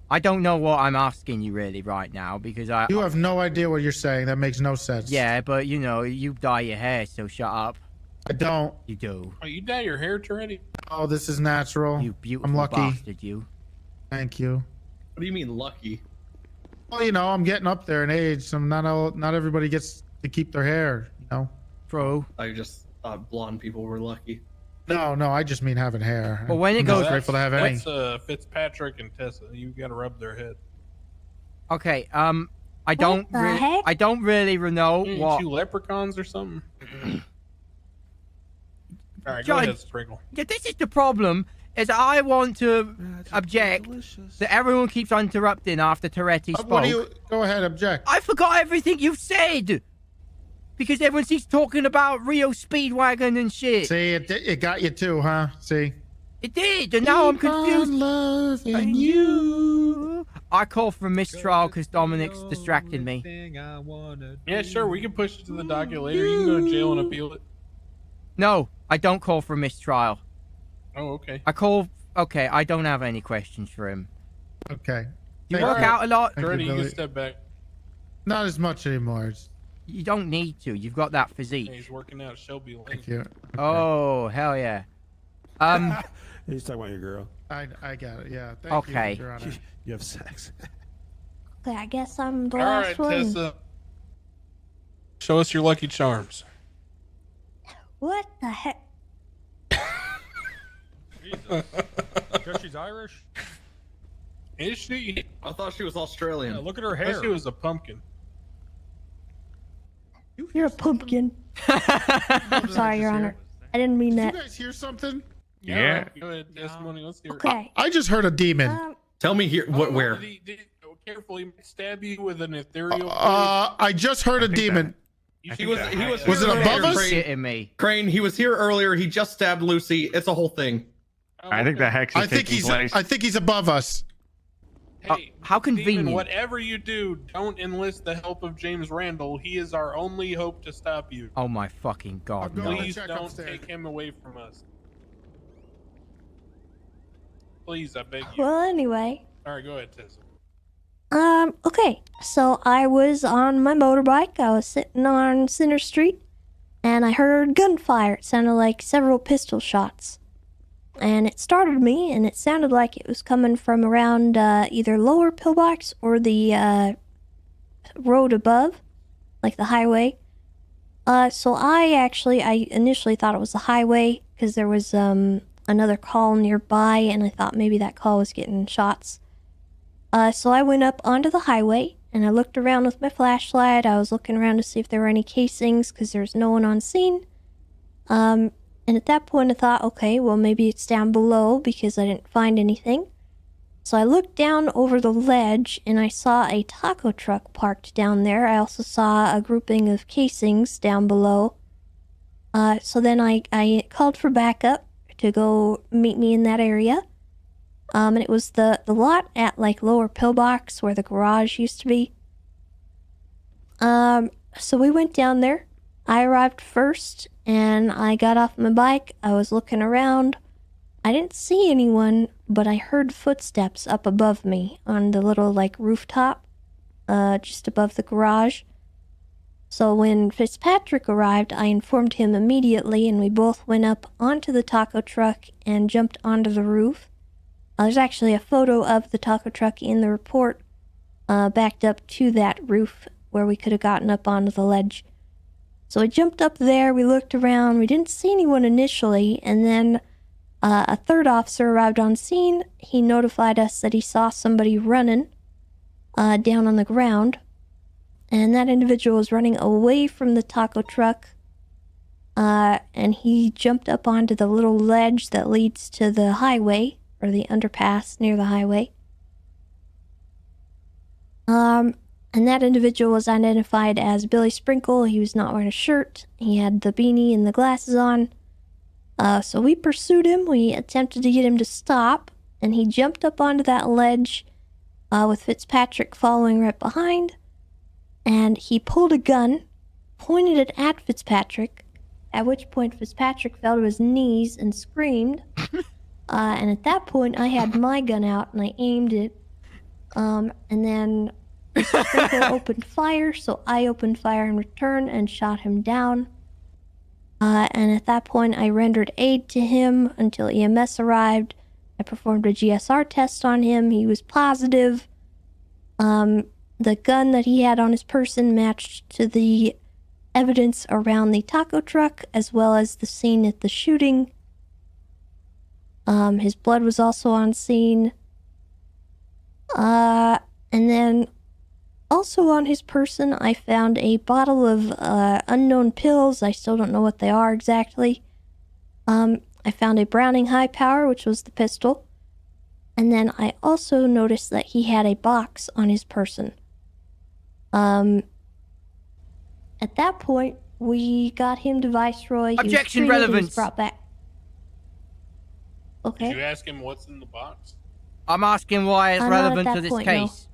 I don't know what I'm asking you really right now because You have no idea what you're saying. That makes no sense. Yeah, but you know, you dye your hair, so shut up. I don't. You do. Oh, you dye your hair, Toretti? Oh, this is natural. You beautiful I'm lucky. bastard, you. Thank you. What do you mean lucky? Well, you know, I'm getting up there in age, so not everybody gets to keep their hair. You know. True. I just thought blonde people were lucky. No, I just mean having hair. But when it I'm goes- just grateful to have any. That's Fitzpatrick and Tessa. You gotta rub their head. Okay, I don't the heck? I don't really know Ain't what. you leprechauns or something? All right, go Judge- ahead, Sprinkle. Yeah, this is the problem. Is I want to object that everyone keeps interrupting after Toretti spoke. What do you? Go ahead, object. I forgot everything you've said because everyone keeps talking about Rio Speedwagon and shit. See, it got you too, huh? See. It did, and now I'm confused. Loving you. I call for mistrial because Dominic's distracted me. Yeah, sure. We can push it to the docket later. You can go to jail and appeal it. No, I don't call for mistrial. Oh, okay. Okay, I don't have any questions for him. Okay. You Thank work you. out a lot. Thank you, Toretti, you Billy. can step back. Not as much anymore. You don't need to. You've got that Hey, physique. he's working out at Shelby Lane. Thank you. Oh, hell yeah. He's talking about your girl. I got it. Yeah. Thank Okay. You, Your Honor. You have sex. Okay, I guess I'm the All last right, one. Tessa. Show us your lucky charms. What the heck? Because she's Irish. Is she? I thought she was Australian. Yeah, look at her I thought hair. she was a pumpkin. You're a pumpkin. I'm sorry, Your Honor. I didn't mean Did that. you guys hear something? Yeah. Go ahead, testimony. Let's hear it. Okay. I just heard a demon. Tell me here. What? Where? Careful, he might stab you with an ethereal. I just heard a demon. He was. He was. Was it here above earlier, us? Crane. Shitting me. Crane. He was here earlier. He just stabbed Lucy. It's a whole thing. I think the hex is I think taking he's. place. I think he's above us. Hey, how demon, convenient. whatever you do, don't enlist the help of James Randall. He is our only hope to stop you. Oh my fucking god, I'll go no. and Please check don't upstairs. take him away from us. Please, I beg you. Well, anyway. All right, go ahead, Tessa. Okay. So I was on my motorbike. I was sitting on Center Street, and I heard gunfire. It sounded like several pistol shots. And it startled me, and it sounded like it was coming from around either lower pillbox or the road above, like the highway. So I initially thought it was the highway because there was another call nearby, and I thought maybe that call was getting shots. So I went up onto the highway, and I looked around with my flashlight. I was looking around to see if there were any casings because there's no one on scene. And at that point I thought, okay, well maybe it's down below because I didn't find anything. So I looked down over the ledge and I saw a taco truck parked down there. I also saw a grouping of casings down below. So then I called for backup to go meet me in that area. And it was the lot at like Lower Pillbox where the garage used to be. So we went down there. I arrived first and I got off my bike. I was looking around. I didn't see anyone, but I heard footsteps up above me on the little like rooftop, just above the garage. So when Fitzpatrick arrived, I informed him immediately and we both went up onto the taco truck and jumped onto the roof. There's actually a photo of the taco truck in the report, backed up to that roof where we could have gotten up onto the ledge. So we jumped up there, we looked around, we didn't see anyone initially, and then a third officer arrived on scene. He notified us that he saw somebody running down on the ground, and that individual was running away from the taco truck, and he jumped up onto the little ledge that leads to the highway, or the underpass near the highway. And that individual was identified as Billy Sprinkle. He was not wearing a shirt. He had the beanie and the glasses on. So we pursued him. We attempted to get him to stop, and he jumped up onto that ledge with Fitzpatrick following right behind. And he pulled a gun, pointed it at Fitzpatrick, at which point Fitzpatrick fell to his knees and screamed. And at that point, I had my gun out and I aimed it. And then Sprinkle opened fire, so I opened fire in return and shot him down. And at that point, I rendered aid to him until EMS arrived. I performed a GSR test on him. He was positive. The gun that he had on his person matched to the evidence around the taco truck, as well as the scene at the shooting. His blood was also on scene. And then also on his person, I found a bottle of unknown pills. I still don't know what they are exactly. I found a Browning High Power, which was the pistol. And then I also noticed that he had a box on his person. At that point, we got him to Viceroy. Objection relevance. He was brought back. Okay. Did you ask him what's in the box? I'm asking why it's I'm not at relevant that to this point, case.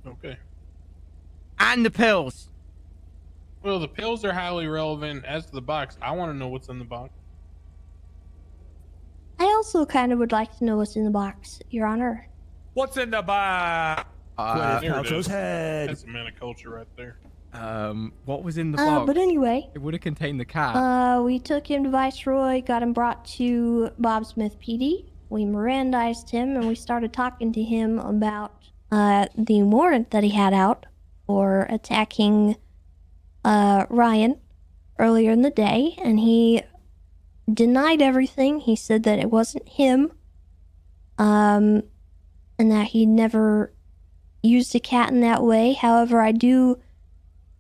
no. Okay. And the pills. Well, the pills are highly relevant. As to the box, I want to know what's in the box. I also kind of would like to know what's in the box, Your Honor. What's in the box? There it Paltrow's is. head. That's a man of culture right there. What was in the box? But anyway, It would have contained the cat. we took him to Viceroy, got him brought to Bob Smith PD. We Mirandized him, and we started talking to him about the warrant that he had out for attacking Ryan earlier in the day, and he denied everything. He said that it wasn't him, and that he never used a cat in that way. However, I do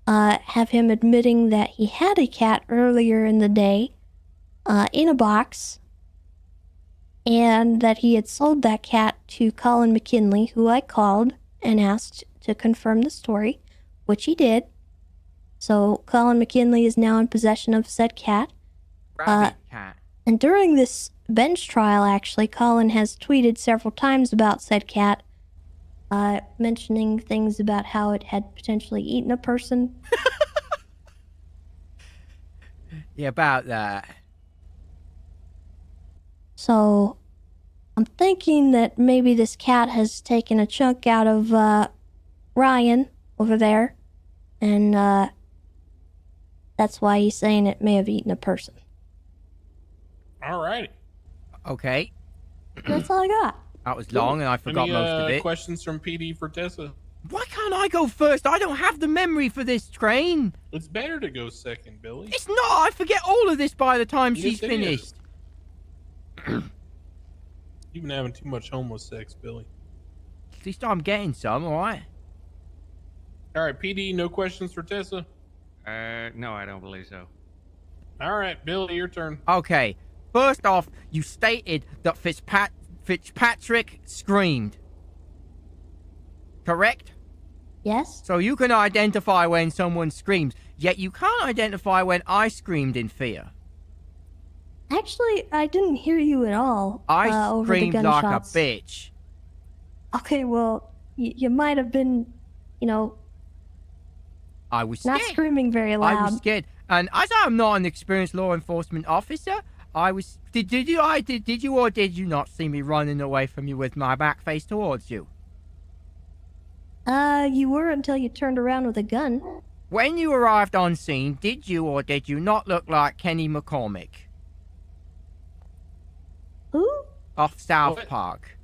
have him admitting that he had a cat earlier in the day in a box, and that he had sold that cat to Colin McKinley, who I called and asked to confirm the story, which he did. So Colin McKinley is now in possession of said cat. Rabbit cat. And during this bench trial, actually, Colin has tweeted several times about said cat, mentioning things about how it had potentially eaten a person. Yeah, about that. So I'm thinking that maybe this cat has taken a chunk out of Ryan over there, and that's why he's saying it may have eaten a person. All righty. Okay. That's all I got. That was long and I forgot Any, most of it. questions from PD for Tessa? Why can't I go first? I don't have the memory for this train. It's better to go second, Billy. It's not. I forget all of this by the time Yes, she's it finished. You've been having too much homeless sex, Billy. At least I'm getting some, alright? All right, PD, no questions for Tessa? No, I don't believe so. All right, Billy, your turn. Okay. First off, you stated that Fitzpatrick screamed. Correct? Yes? So you can identify when someone screams, yet you can't identify when I screamed in fear. Actually, I didn't hear you at all. I over the screamed like a gunshots. bitch. Okay, well, you might have been, I was scared. not screaming very loud. I was scared. And as I'm not an experienced law enforcement officer, I was. Did you or did you not see me running away from you with my back face towards you? You were until you turned around with a gun. When you arrived on scene, did you or did you not look like Kenny McCormick? Who? Off South What? Park.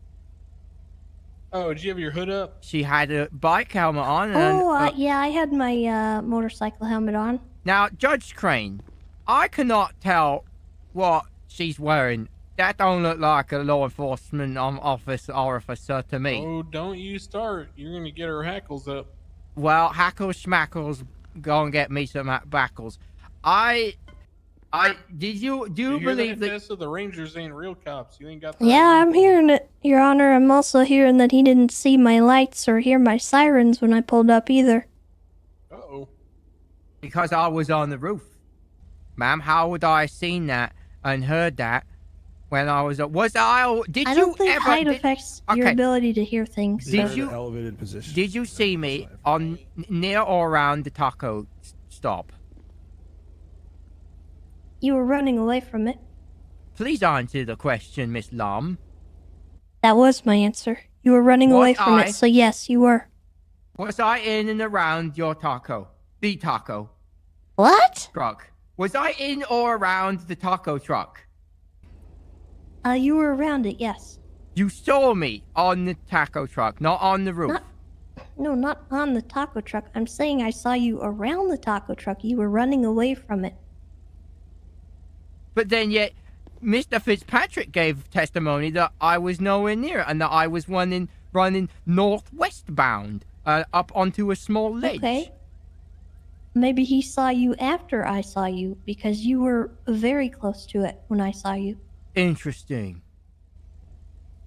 Oh, did you have your hood up? She had a bike helmet on. And, Yeah, I had my motorcycle helmet on. Now, Judge Crane, I cannot tell what she's wearing. That don't look like a law enforcement officer to me. Oh, don't you start. You're going to get her hackles up. Well, hackles schmackles, go and get me some backles. Do you believe that? Tessa, the Rangers ain't real cops. You ain't got. Yeah, I'm hearing it, Your Honor. I'm also hearing that he didn't see my lights or hear my sirens when I pulled up either. Uh-oh. Because I was on the roof. Ma'am, how would I have seen that and heard that when I was... Did I you don't think ever... height affects your ability to hear things. Did so- you... Elevated position. Did you see me on near or around the taco stop? You were running away from it. Please answer the question, Miss Lum. That was my answer. You were running away Was from I? it, so yes, you were. Was I in and around your taco? The taco What? truck. Was I in or around the taco truck? You were around it, yes. You saw me on the taco truck, not on the roof. Not on the taco truck. I'm saying I saw you around the taco truck. You were running away from it. But then yet, Mr. Fitzpatrick gave testimony that I was nowhere near and that I was running northwest bound up onto a small ledge. Okay. Maybe he saw you after I saw you because you were very close to it when I saw you. Interesting.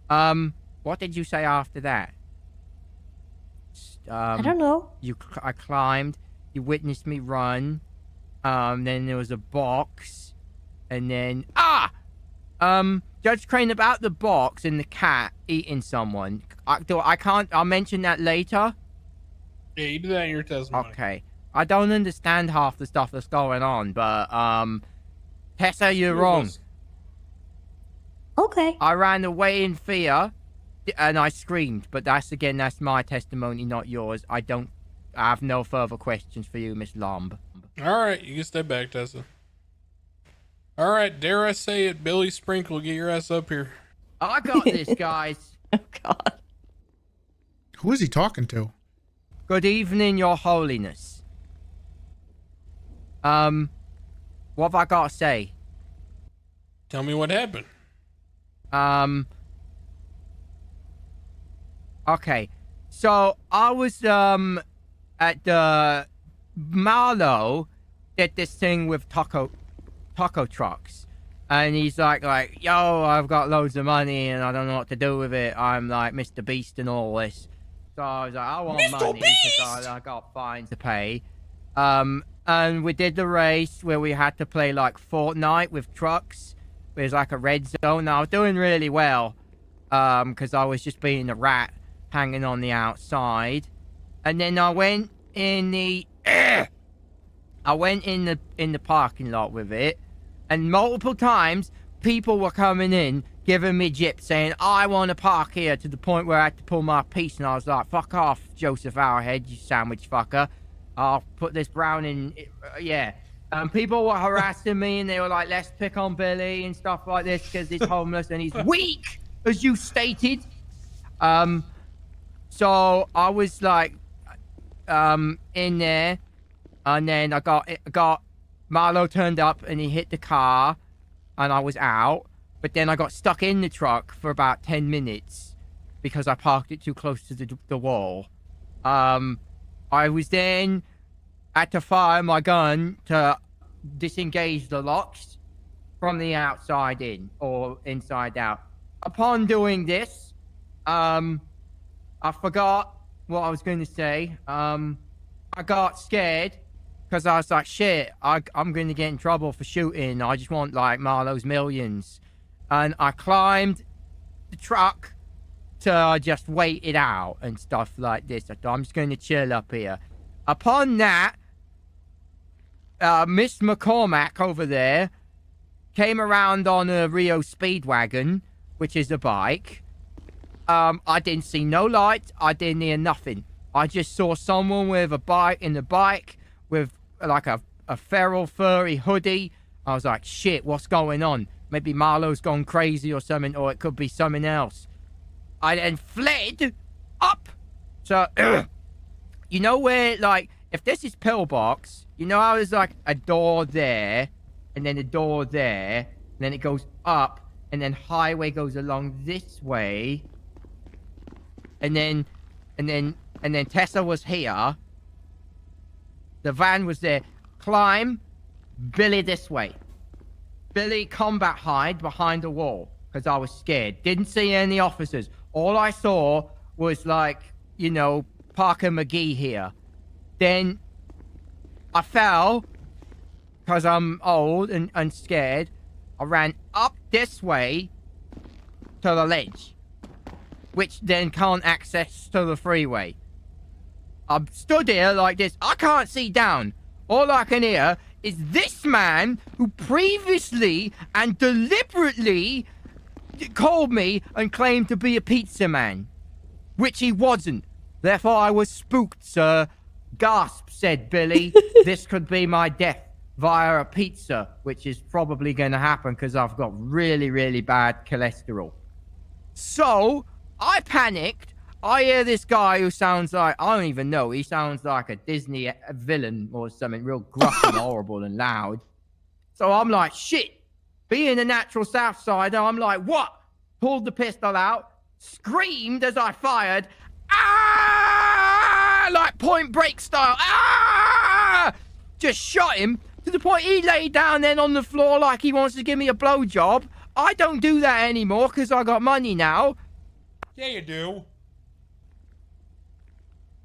What did you say after that? I don't know. I climbed. You witnessed me run. Then there was a box. And then... Judge Crane, about the box and the cat eating someone. I'll mention that later. Yeah, you do that in your testimony. Okay. I don't understand half the stuff that's going on, but, Tessa, you're wrong. Okay. I ran away in fear, and I screamed, but that's my testimony, not yours. I have no further questions for you, Miss Lomb. All right, you can step back, Tessa. All right, dare I say it, Billy Sprinkle, get your ass up here. I got this, guys. Oh, God. Who is he talking to? Good evening, Your Holiness. What have I got to say? Tell me what happened. Okay. So, I was, at the Marlowe, did this thing with taco trucks. And he's like, yo, I've got loads of money and I don't know what to do with it. I'm like Mr. Beast and all this. So I was like, I want Mr. money because I got fines to pay. And we did the race where we had to play like Fortnite with trucks. It was like a red zone. Now I was doing really well. Because I was just being a rat hanging on the outside. And then I went in the parking lot with it. And multiple times, people were coming in, giving me gyps, saying, I want to park here, to the point where I had to pull my piece, and I was like, fuck off, Joseph Hourhead, you sandwich fucker. I'll put this brown in, yeah. People were harassing me, and they were like, let's pick on Billy and stuff like this, because he's homeless and he's weak, as you stated. So I was like, in there, and then I got Marlowe turned up and he hit the car and I was out, but then I got stuck in the truck for about 10 minutes because I parked it too close to the wall. I was then had to fire my gun to disengage the locks from the outside in or inside out. Upon doing this, I forgot what I was going to say. I got scared because I was like, shit, I'm going to get in trouble for shooting. I just want like Marlowe's millions. And I climbed the truck to just wait it out and stuff like this. I thought I'm just going to chill up here. Upon that, Miss McCormack over there came around on a Rio Speedwagon, which is a bike. I didn't see no lights. I didn't hear nothing. I just saw someone with a bike in the bike with like a feral furry hoodie. I was like, shit, what's going on? Maybe Marlowe's gone crazy or something, or it could be something else. I then fled up. So, you know where, like, if this is Pillbox, you know how there's like a door there, and then a door there, and then it goes up, and then highway goes along this way, and then Tessa was here. The van was there. Climb, Billy this way. Billy combat hide behind a wall, because I was scared. Didn't see any officers. All I saw was like, you know, Parker McGee here. Then I fell, because I'm old and scared. I ran up this way to the ledge, which then can't access to the freeway. I'm stood here like this. I can't see down. All I can hear is this man who previously and deliberately called me and claimed to be a pizza man, which he wasn't. Therefore, I was spooked, sir. Gasp, said Billy. This could be my death via a pizza, which is probably going to happen because I've got really, really bad cholesterol. So, I panicked. I hear this guy who sounds like, I don't even know, he sounds like a Disney villain or something, real gruff and horrible and loud. So I'm like, shit. Being a natural Southsider, I'm like, what? Pulled the pistol out, screamed as I fired, ah! Like Point Break style, ah! Just shot him to the point he lay down then on the floor like he wants to give me a blowjob. I don't do that anymore because I got money now. Yeah, you do.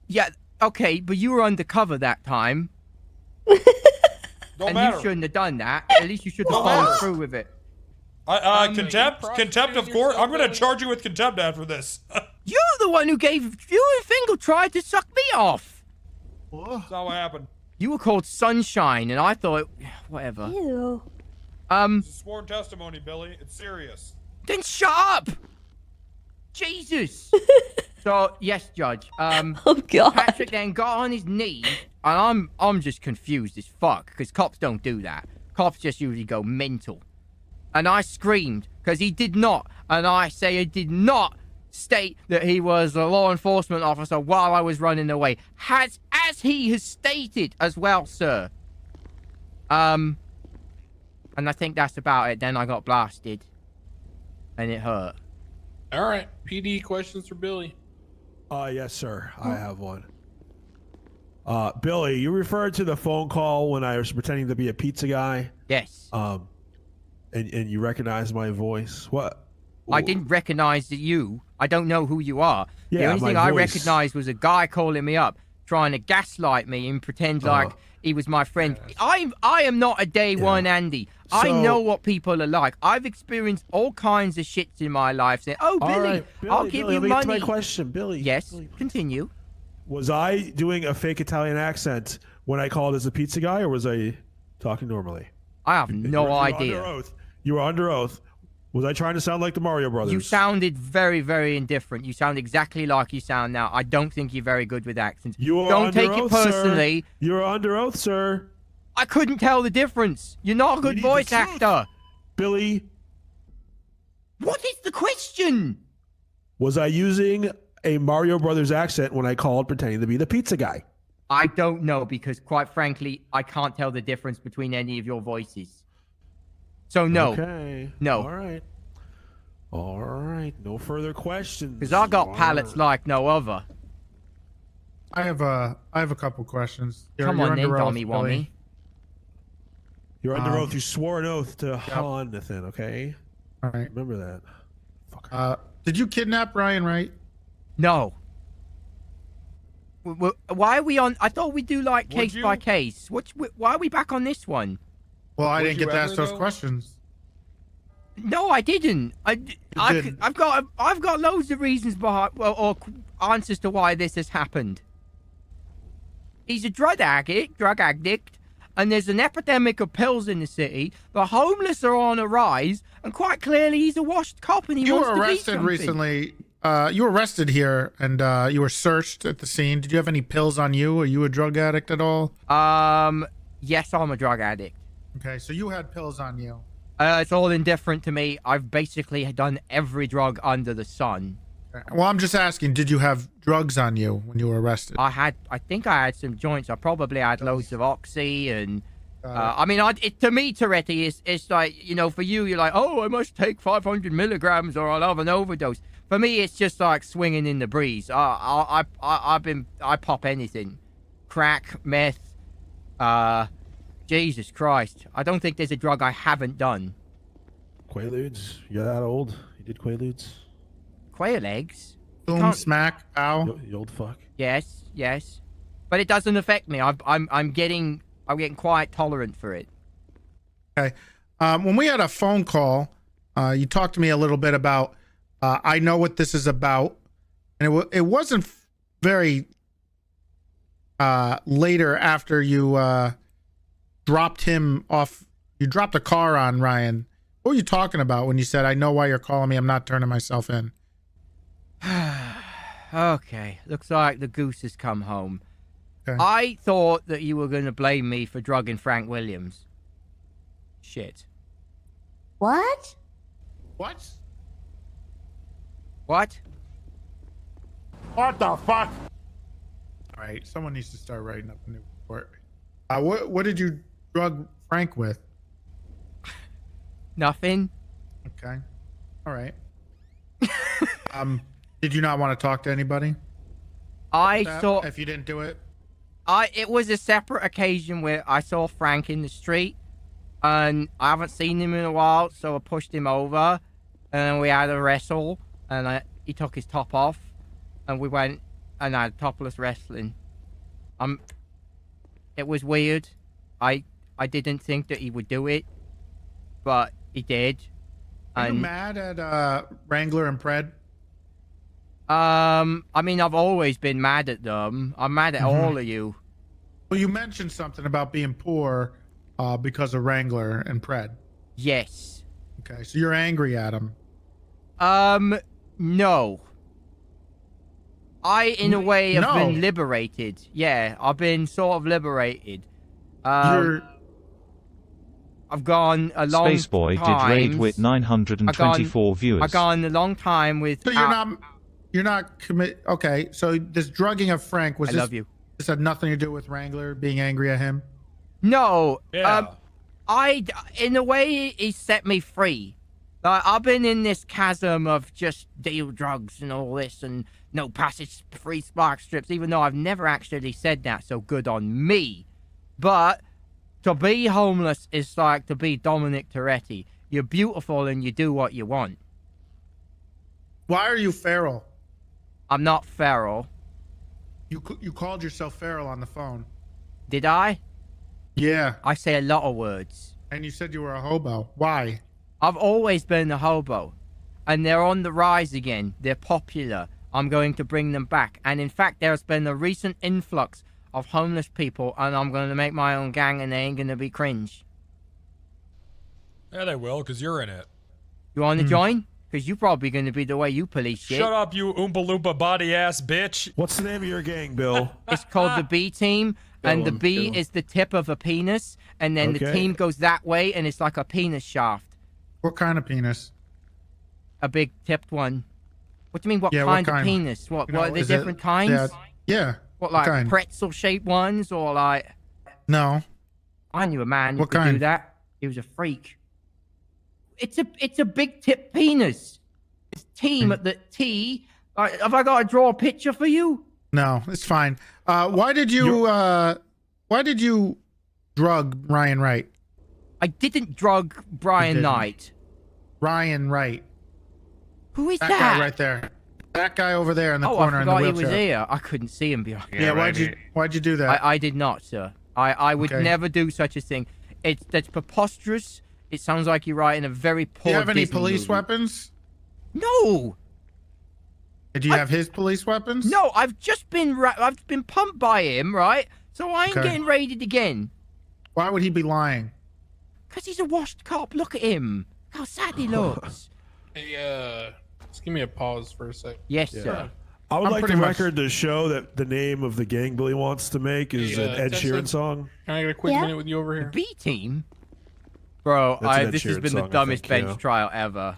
Yeah, okay, but you were undercover that time. Don't and matter. You shouldn't have done that. At least you should have followed through with it. Contempt, of course. I'm going to charge you with contempt after this. You're the one who gave you and Fingal tried to suck me off. That's not what happened. You were called Sunshine, and I thought, whatever. Ew. It's a sworn testimony, Billy. It's serious. Then shut up. Jesus. So yes, Judge. Oh God. Patrick then got on his knees, and I'm just confused as fuck because cops don't do that. Cops just usually go mental. And I screamed because he did not, and I say he did not state that he was a law enforcement officer while I was running away. As he has stated as well, sir. And I think that's about it. Then I got blasted, and it hurt. All right, PD questions for Billy. Yes, sir. I have one. Billy, you referred to the phone call when I was pretending to be a pizza guy. Yes. And you recognized my voice. What? I didn't recognize you. I don't know who you are. Yeah, the only my thing I voice. recognized was a guy calling me up, trying to gaslight me and pretend like he was my friend. I am not a day one Andy. I know what people are like. I've experienced all kinds of shits in my life. Saying, "Oh, Billy, I'll give you let me money." get to my question, Billy. Yes, Billy, continue. Was I doing a fake Italian accent when I called as a pizza guy, or was I talking normally? I have no idea. Under oath. You were under oath. Was I trying to sound like the Mario Brothers? You sounded very, very indifferent. You sound exactly like you sound now. I don't think you're very good with accents. You are don't under take oath, it personally. Sir. You're under oath, sir. I couldn't tell the difference. You're not a good voice actor. Billy. What is the question? Was I using a Mario Brothers accent when I called pretending to be the pizza guy? I don't know because, quite frankly, I can't tell the difference between any of your voices. So, no. Okay. No. All right. All right. No further questions. Because I got palates like no other. I have a couple questions. Come on then, dummy wummy. You're under oath. You swore an oath to Jonathan, okay? All right. Remember that. Did you kidnap Ryan, Wright? No. Why are we on? I thought we do like case by case. Why are we back on this one? Well, I didn't get to ask those questions. No, I didn't. I've got loads of reasons behind, or answers to why this has happened. He's a drug addict, and there's an epidemic of pills in the city. The homeless are on a rise, and quite clearly he's a washed cop, and he wants to be arrested something. recently. You were arrested here, and you were searched at the scene. Did you have any pills on you? Are you a drug addict at all? Yes, I'm a drug addict. Okay, so you had pills on you. It's all indifferent to me. I've basically done every drug under the sun. Well, I'm just asking, did you have drugs on you when you were arrested? I think I had some joints. I probably had loads of oxy and... I mean, to me, Toretti, it's like, you know, for you, you're like, oh, I must take 500 milligrams or I'll have an overdose. For me, it's just like swinging in the breeze. I pop anything. Crack, meth, Jesus Christ. I don't think there's a drug I haven't done. Quaaludes? You're that old? You did Quaaludes? Quail eggs? Boom, smack, ow. You old fuck. Yes. But it doesn't affect me. I'm getting quite tolerant for it. Okay. When we had a phone call, you talked to me a little bit about, I know what this is about. And it wasn't very later after you dropped him off. You dropped a car on Ryan. What were you talking about when you said, I know why you're calling me, I'm not turning myself in? Okay, looks like the goose has come home. Okay. I thought that you were going to blame me for drugging Frank Williams. Shit. What? What? What? What the fuck? All right, someone needs to start writing up a new report. What did you drug Frank with? Nothing. Okay. All right. Did you not want to talk to anybody? I saw. If you didn't do it. It was a separate occasion where I saw Frank in the street, and I haven't seen him in a while, so I pushed him over, and we had a wrestle, and he took his top off, and we went and had topless wrestling. It was weird. I didn't think that he would do it, but he did. Are you mad at Wrangler and Pred? I mean, I've always been mad at them. I'm mad at all of you. Well, you mentioned something about being poor because of Wrangler and Pred. Yes. Okay, so you're angry at them. No. In a way, have been liberated. Yeah, I've been sort of liberated. I've gone a long time. Spaceboy did raid with 924 viewers. I've gone a long time with... So you're not commit. Okay, so this drugging of Frank was. I love you. This had nothing to do with Wrangler being angry at him. No. Yeah. In a way, he set me free. Like, I've been in this chasm of just deal drugs and all this and no passage, free spark strips, even though I've never actually said that, so good on me. But to be homeless is like to be Domenic Toretti. You're beautiful and you do what you want. Why are you feral? I'm not feral. You called yourself feral on the phone. Did I? Yeah. I say a lot of words. And you said you were a hobo. Why? I've always been a hobo. And they're on the rise again. They're popular. I'm going to bring them back. And in fact, there's been a recent influx of homeless people, and I'm going to make my own gang, and they ain't going to be cringe. Yeah, they will, because you're in it. You want to join? Because you're probably going to be the way you police shit. Shut up, you Oompa Loompa body-ass bitch. What's the name of your gang, Bill? It's called the B Team, and the B is the tip of a penis, and then the team goes that way, and it's like a penis shaft. What kind of penis? A big tipped one. What do you mean, what kind of penis? What are there different kinds? Yeah. What, like pretzel-shaped ones, or like... No. I knew a man who could do that. He was a freak. It's a big tip penis. It's team at the T. Have I got to draw a picture for you? No, it's fine. Why did you drug Ryan Wright? I didn't drug Brian didn't. Knight. Ryan Wright. Who is That that? guy right there. That guy over there in the corner I in the forgot he wheelchair. was here. I couldn't see him behind. Yeah, why'd you do that? I did not, sir. I would Okay. never do such a thing. That's preposterous. It sounds like you're writing a very poor. Do you have any Disney police movie. weapons? No. Do you have his police weapons? No, I've just been I've been pumped by him, right? So I ain't Okay. getting raided again. Why would he be lying? Cause he's a washed cop. Look at him. How sad he looks. Hey, just give me a pause for a sec. Yes, sir. I would I'm like pretty the much- record to show that the name of the gang Billy wants to make is Hey, an Ed Tessa? Sheeran song. Can I get a quick minute with you over here? B team. Bro, That's an Ed this has Sheeran been the song, I dumbest think, bench yeah. trial ever.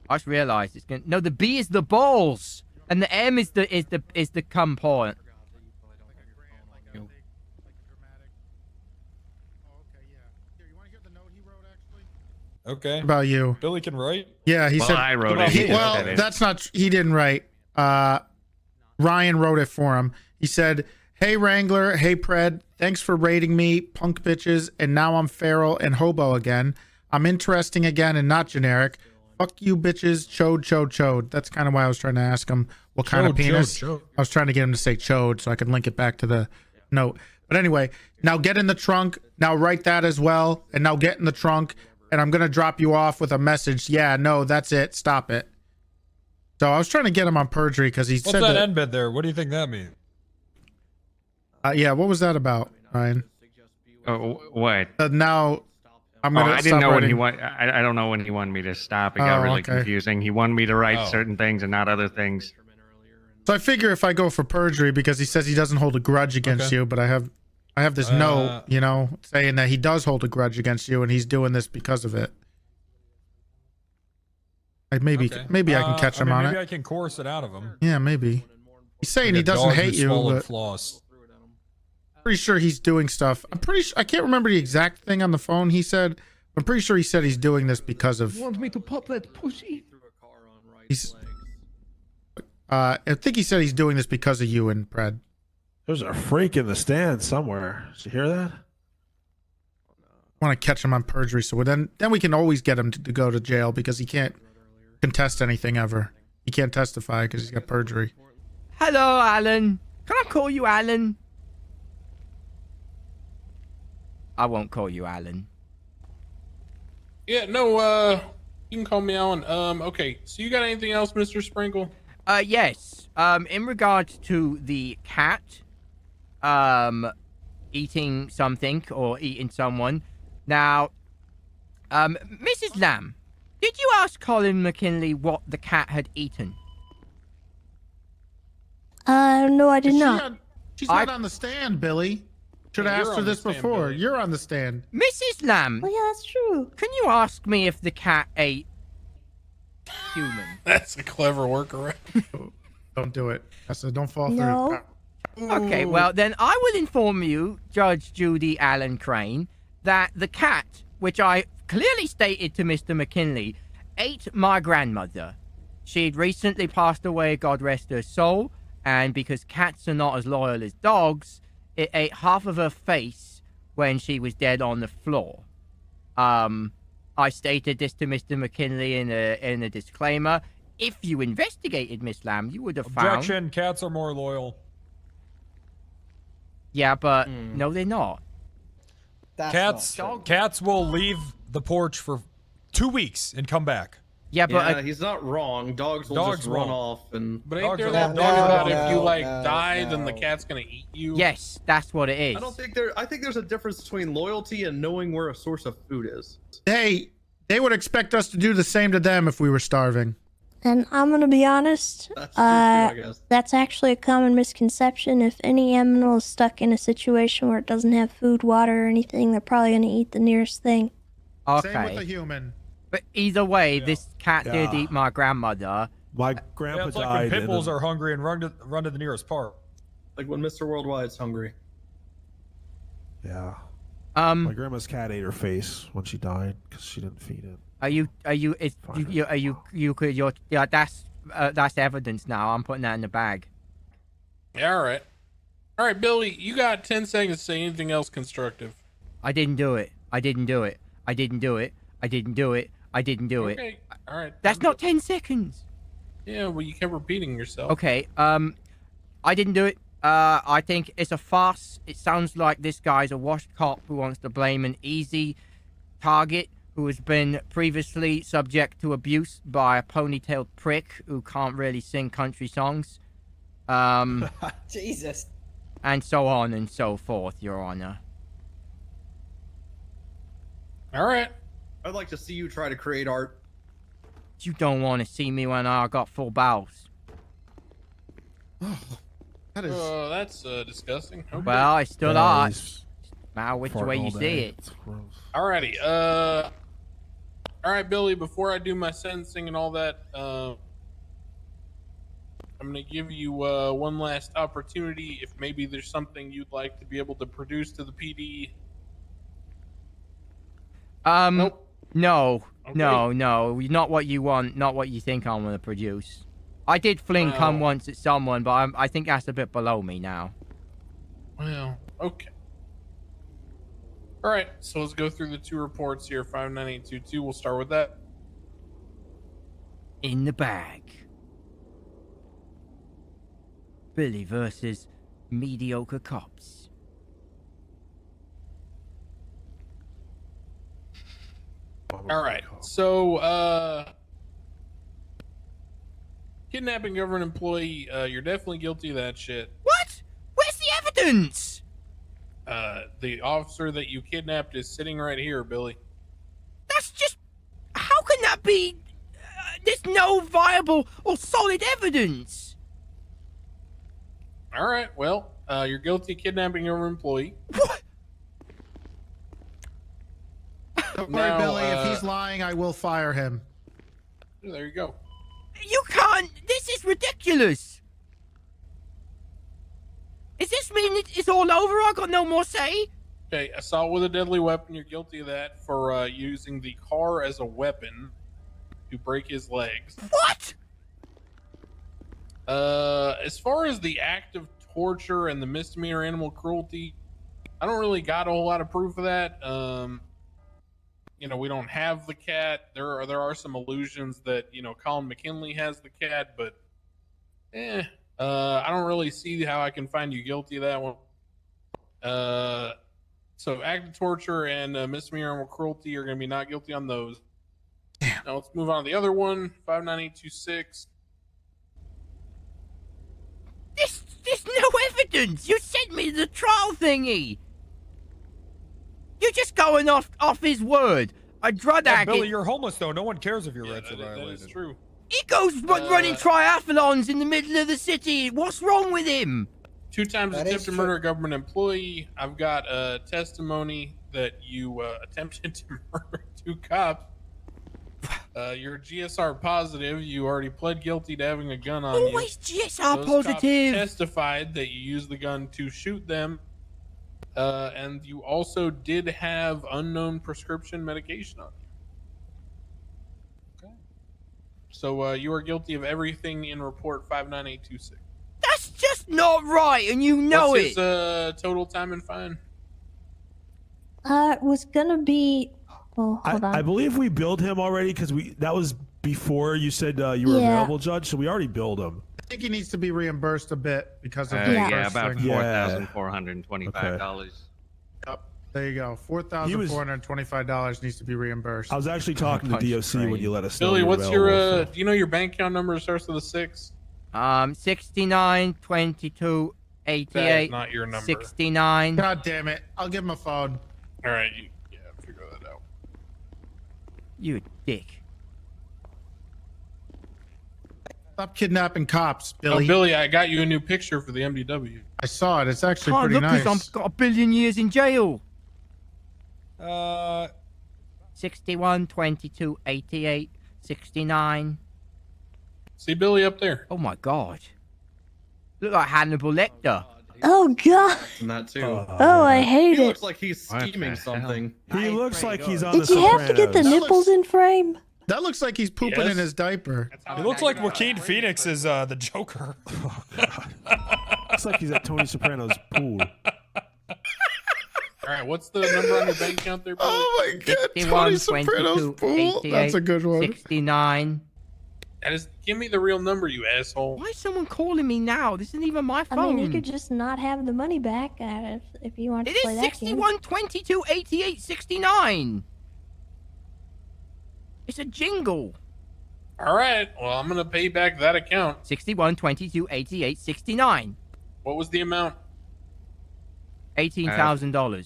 I just realized it's gonna. No, the B is the balls, and the M is the cum point. Okay. What about you? Billy can write. Yeah, he Well, said. I wrote it. Well, that's not. He didn't write. Ryan wrote it for him. He said, "Hey Wrangler, hey Pred, thanks for raiding me, punk bitches, and now I'm feral and hobo again. I'm interesting again and not generic. Fuck you bitches, chode, chode, chode." That's kind of why I was trying to ask him what kind of Chode, penis. chode, chode. I was trying to get him to say chode so I could link it back to the note. But anyway, now get in the trunk. Now write that as well, and now get in the trunk. And I'm gonna drop you off with a message. Yeah, no, that's it. Stop it. So I was trying to get him on perjury because he What's said that that. end bit there? What do you think that means? Yeah, what was that about, Ryan? What? Now I'm gonna. I didn't stop know when he writing. I don't know when he wanted me to stop. It got Oh, really okay. confusing. He wanted me to write Oh. certain things and not other things. So I figure if I go for perjury because he says he doesn't hold a grudge against Okay. you, but I have this note, saying that he does hold a grudge against you and he's doing this because of it. Like maybe Okay. I can catch him on maybe it. I can coerce it out of him. Yeah, maybe. He's saying he Like a doesn't dog hate who you, swallowed but floss. pretty sure he's doing stuff. I'm pretty sure I can't remember the exact thing on the phone he said. I'm pretty sure he said he's doing this because of. Want me to pop that pussy? He's. I think he said he's doing this because of you and Pred. There's a freak in the stand somewhere. Did you hear that? I want to catch him on perjury, so then we can always get him to go to jail because he can't contest anything ever. He can't testify because he's got perjury. Hello, Alan. Can I call you Alan? I won't call you Alan. Yeah, no, you can call me Alan. Okay, so you got anything else, Mr. Sprinkle? Yes. In regards to the cat, eating something or eating someone. Now, Mrs. Lamb, did you ask Colin McKinley what the cat had eaten? No, I did not. She's not on the stand, Billy. Should have Yeah, asked you're her on the this stand, before. Billy. You're on the stand. Mrs. Lamb, Oh, yeah, that's true. can you ask me if the cat ate human? That's a clever workaround. Don't do it. I said, don't fall No. through. Okay, well, then I will inform you, Judge Judy Allen Crane, that the cat, which I clearly stated to Mr. McKinley, ate my grandmother. She'd recently passed away, God rest her soul, and because cats are not as loyal as dogs, it ate half of her face when she was dead on the floor. I stated this to Mr. McKinley in a disclaimer. If you investigated Miss Lamb, you would have found... Objection. Cats are more loyal. Yeah, but no, they're not. That's Cats will leave the porch for 2 weeks and come back. Yeah, but Yeah, he's not wrong. Dogs will Dogs just run won't. off and. But ain't Dogs there are that no, dog that no, if you like no, die, then the no. cat's gonna eat you? yes, that's what it is. I don't think there. I think there's a difference between loyalty and knowing where a source of food is. They would expect us to do the same to them if we were starving. And I'm gonna be honest, That's true, too, I guess. that's actually a common misconception. If any animal is stuck in a situation where it doesn't have food, water, or anything, they're probably gonna eat the nearest thing. Same with a Okay, human. but either way, this cat did Yeah. eat my grandmother. My Yeah, grandpa it's like died. when pit in bulls a- are hungry and run to the nearest park. Like when Mr. Worldwide's hungry. Yeah. My Um, grandma's cat ate her face when she died because she didn't feed it. That's evidence now. I'm putting that in the bag. Yeah, all right. All right, Billy, you got 10 seconds to say anything else constructive. I didn't do it. I didn't do it. I didn't do it. I didn't do it. I didn't do it. Okay, all right. That's not 10 seconds. Yeah, well, you kept repeating yourself. Okay, I didn't do it. I think it's a farce. It sounds like this guy's a washed cop who wants to blame an easy target who has been previously subject to abuse by a ponytailed prick who can't really sing country songs. Jesus. And so on and so forth, Your Honor. All right. I'd like to see you try to create art. You don't want to see me when I got full bowels. That is. Oh, that's disgusting. Okay. Well, it's still art. Now, which way you see it. Alrighty. All right, Billy. Before I do my sentencing and all that, I'm gonna give you one last opportunity. If maybe there's something you'd like to be able to produce to the PD. Nope. No. Okay. No. Not what you want. Not what you think I'm gonna produce. I did fling cum once at someone, but I think that's a bit below me now. Well, okay. All right, so let's go through the two reports here. 59822. We'll start with that. In the bag. Billy versus mediocre cops. All right, so kidnapping government employee. You're definitely guilty of that shit. What? Where's the evidence? The officer that you kidnapped is sitting right here, Billy. That's just... How can that be? There's no viable or solid evidence. All right, well, you're guilty of kidnapping your employee. What? Don't worry, Now, Billy. If he's lying, I will fire him. There you go. You can't... This is ridiculous. Does this mean it's all over? I got no more say? Okay, assault with a deadly weapon. You're guilty of that for using the car as a weapon to break his legs. What? As far as the act of torture and the misdemeanor animal cruelty, I don't really got a whole lot of proof of that. You know, we don't have the cat. There are some allusions that, you know, Colin McKinley has the cat, but I don't really see how I can find you guilty of that one. So act of torture and misdemeanor animal cruelty are going to be not guilty on those. Damn. Now let's move on to the other one, 59826. There's no evidence. You sent me the trial thingy. You're just going off his word. A drug addict. Billy, you're homeless though. No one cares if your rights are violated. That is true. He goes running triathlons in the middle of the city. What's wrong with him? 2 times attempted to murder a government employee. I've got a testimony that you attempted to murder 2 cops. You're GSR positive. You already pled guilty to having a gun on you. Always GSR Those positive. cops testified that you used the gun to shoot them. And you also did have unknown prescription medication on you. Okay. So you are guilty of everything in report 59826. That's just not right, and you know What's it. his total time and fine? It was gonna be. Oh, hold on. I believe we billed him already because that was before you said you were available, Judge. So we already billed him. I think he needs to be reimbursed a bit because of the yeah, first about thing. $4,425. Yep. There you go. $4,425 needs to be reimbursed. I was actually talking to DOC when you let us know. Billy, you were what's your available, do you know your bank account number starts with a 6? 69 22 That 88 is not your number. 69. God damn it! I'll give him a phone. All right, figure that out. You dick. Stop kidnapping cops, Billy. Oh, Billy, I got you a new picture for the MDW. I saw it. It's actually Can't pretty look nice. because I've got a billion years in jail. 61 22 88 69. See Billy up there? Oh my god. Look like Hannibal Lecter. Oh God. And that too. Oh, I hate He it. looks like he's scheming something. He looks like he's on Did the you have to get the Sopranos. nipples in frame? That looks like he's pooping in his diaper. He looks like Joaquin Phoenix is the Joker. Looks like he's at Tony Soprano's pool. All right, what's the number on your bank account there, Billy? Oh my God, 61, Tony Soprano's 22, pool. 88, That's a good one. 69. That is, give me the real number, you asshole. Why is someone calling me now? This isn't even my I phone. mean, you could just not have the money back if you want to It play is that game. 61, 22, 88, 69. It's a jingle. All right, well, I'm going to pay back that account. 61, 22, 88, 69. What was the amount? $18,000.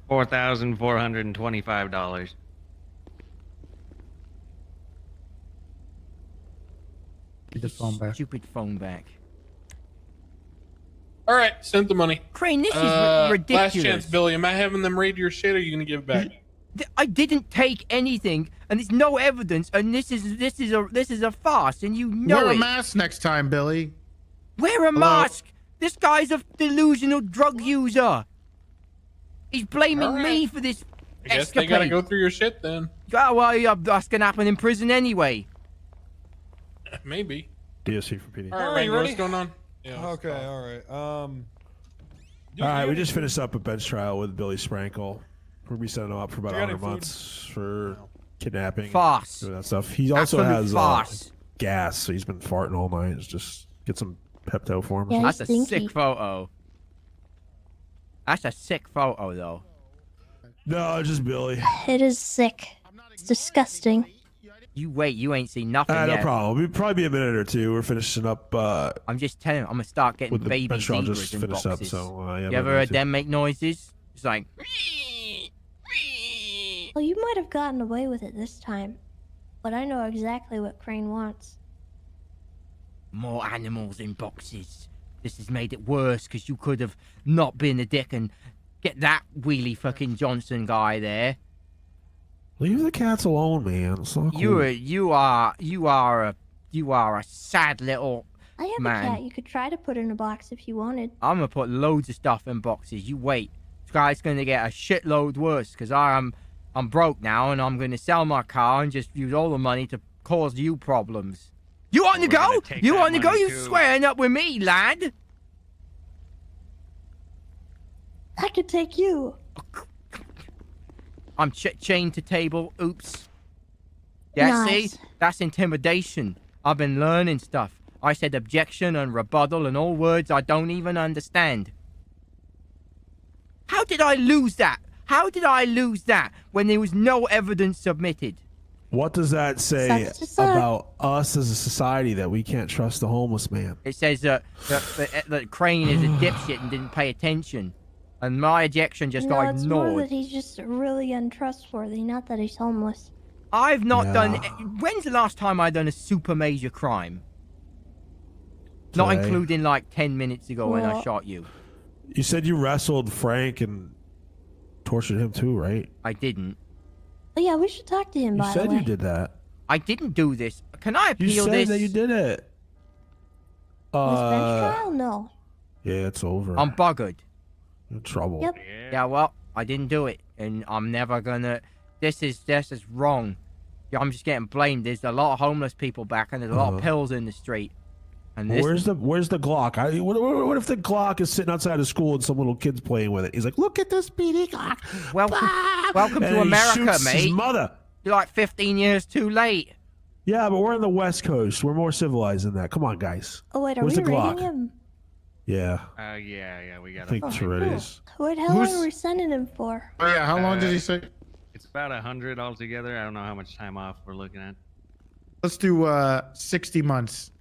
$4,425. Get the phone back. Stupid phone back. All right, sent the money. Crane, this is ridiculous. Last chance, Billy. Am I having them raid your shit, or are you going to give it back? I didn't take anything, and there's no evidence, and this is a farce, and you know Wear it. a mask next time, Billy. Wear a mask. This guy's a delusional drug user. He's blaming me for this I guess escapade. they got to go through your shit then. Oh, well, yeah, that's gonna happen in prison anyway. Maybe. DSC for PD. All All right, right, Wrangler, ready? what's going on? Yeah. Okay, all right. All right, we just finished up a bench trial with Billy Sprankle. We're gonna be setting him up for about Do you got 100 any months for kidnapping, Farce. doing that stuff. He also Absolute has farce. gas, so he's been farting all night. It's just get some Pepto for him. Yeah, That's a stinky. sick photo. That's a sick photo, though. No, just Billy. It is sick. It's disgusting. You wait, you ain't seen nothing No yet. problem. It'll probably be a minute or two. We're finishing up I'm just telling you, I'm gonna start getting with the baby bench trial. zebras Just in finished boxes. up, so yeah. You ever heard them make noises? It's like, Well, you might have gotten away with it this time, but I know exactly what Crane wants. more animals in boxes. This has made it worse because you could have not been a dick and get that wheelie fucking Johnson guy there. Leave the cats alone, man. It's not cool. You are a sad little I have man. a cat you could try to put in a box if you wanted. I'm gonna put loads of stuff in boxes. You wait. This guy's gonna get a shitload worse because I'm broke now and I'm gonna sell my car and just use all the money to cause you problems. You want to go? You want to go? You squaring up with me, lad? I could take you. I'm chained to table. Oops. Yeah, Nice. see? That's intimidation. I've been learning stuff. I said objection and rebuttal and all words I don't even understand. How did I lose that? How did I lose that when there was no evidence submitted? What does that say Sucks to suck. about us as a society that we can't trust the homeless man? It says that Crane is a dipshit and didn't pay attention. And my objection just no, got it's more ignored. that he's just really untrustworthy, not that he's homeless. I've not Yeah. done... When's the last time I done a super major crime? Not Today. including like 10 minutes ago when I Well- shot you. You said you wrestled Frank and tortured him too, right? I didn't. Oh yeah, we should talk to him, You by the said way. you did that. I didn't do this. Can I You appeal said this? that you did it. This bench trial? No. Yeah, it's over. I'm buggered. You're in trouble. Yep. Yeah, well, I didn't do it, and I'm never gonna. This is wrong. Yeah, I'm just getting blamed. There's a lot of homeless people back, and there's a lot of pills in the street. And this, Where's the Glock? What if the Glock is sitting outside of school and some little kid's playing with it? He's like, "Look at this PD Glock." welcome And to he America, shoots mate. His mother. You're like 15 years too late. Yeah, but we're on the West Coast. We're more civilized than that. Come on, guys. Oh wait, are Where's we the Glock? raiding him? Yeah, Yeah, we got I think Toretti's. What hell are we sending him for? Oh yeah, how long did he say? It's about 100 altogether. I don't know how much time off we're looking at. Let's do 60 months.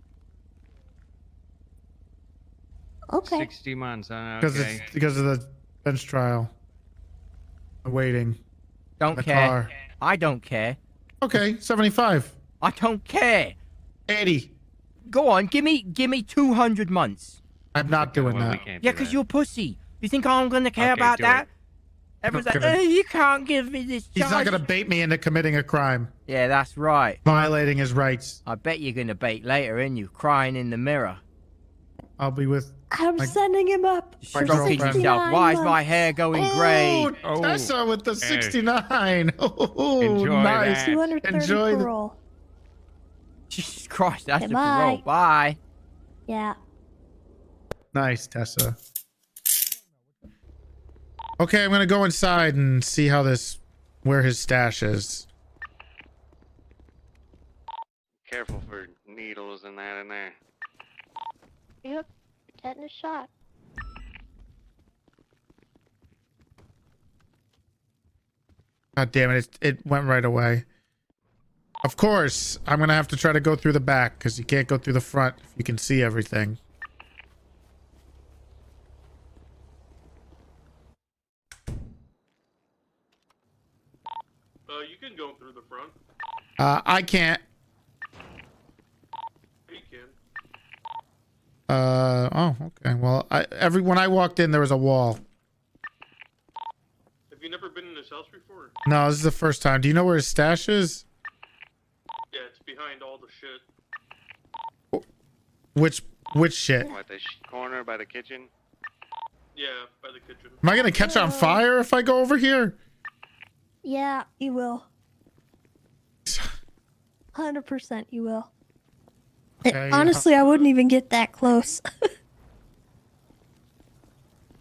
Okay. 60 months, huh? Because Okay. it's because of the bench trial. Waiting. Don't The care. car. I don't care. Okay, 75. I don't care. 80. Go on, give me 200 months. I'm not doing Well, we that. can't Yeah, do because that. you're a pussy. You think I'm gonna care Okay, about do that? it. Everyone's Not like, gonna- you can't give me this He's charge. not going to bait me into committing a crime, Yeah, that's right. violating his rights. I bet you're gonna bait later, ain't you? Crying in the mirror. I'll be with. I'm Like- sending him up. for Stroking 69 yourself. Why is my months. hair going gray? Oh, Tessa with the 69. Oh, Enjoy nice. that. 230 Enjoy the- parole. Jesus Christ, that's a Goodbye. parole. Bye. Yeah. Nice, Tessa. Okay, I'm gonna go inside and see where his stash is. Careful for needles and that in there. Yep. Tetanus shot. God damn it! It went right away. Of course, I'm gonna have to try to go through the back because you can't go through the front if you can see everything. You can go through the front. I can't. You can. Oh, okay. Well, when I walked in, there was a wall. Have you never been in this house before? No, this is the first time. Do you know where his stash is? Yeah, it's behind all the shit. Which shit? What, the corner by the kitchen? Yeah, by the kitchen. Am I gonna catch on fire if I go over here? Yeah, you will. 100% you will. Okay, Honestly, I wouldn't even get that close.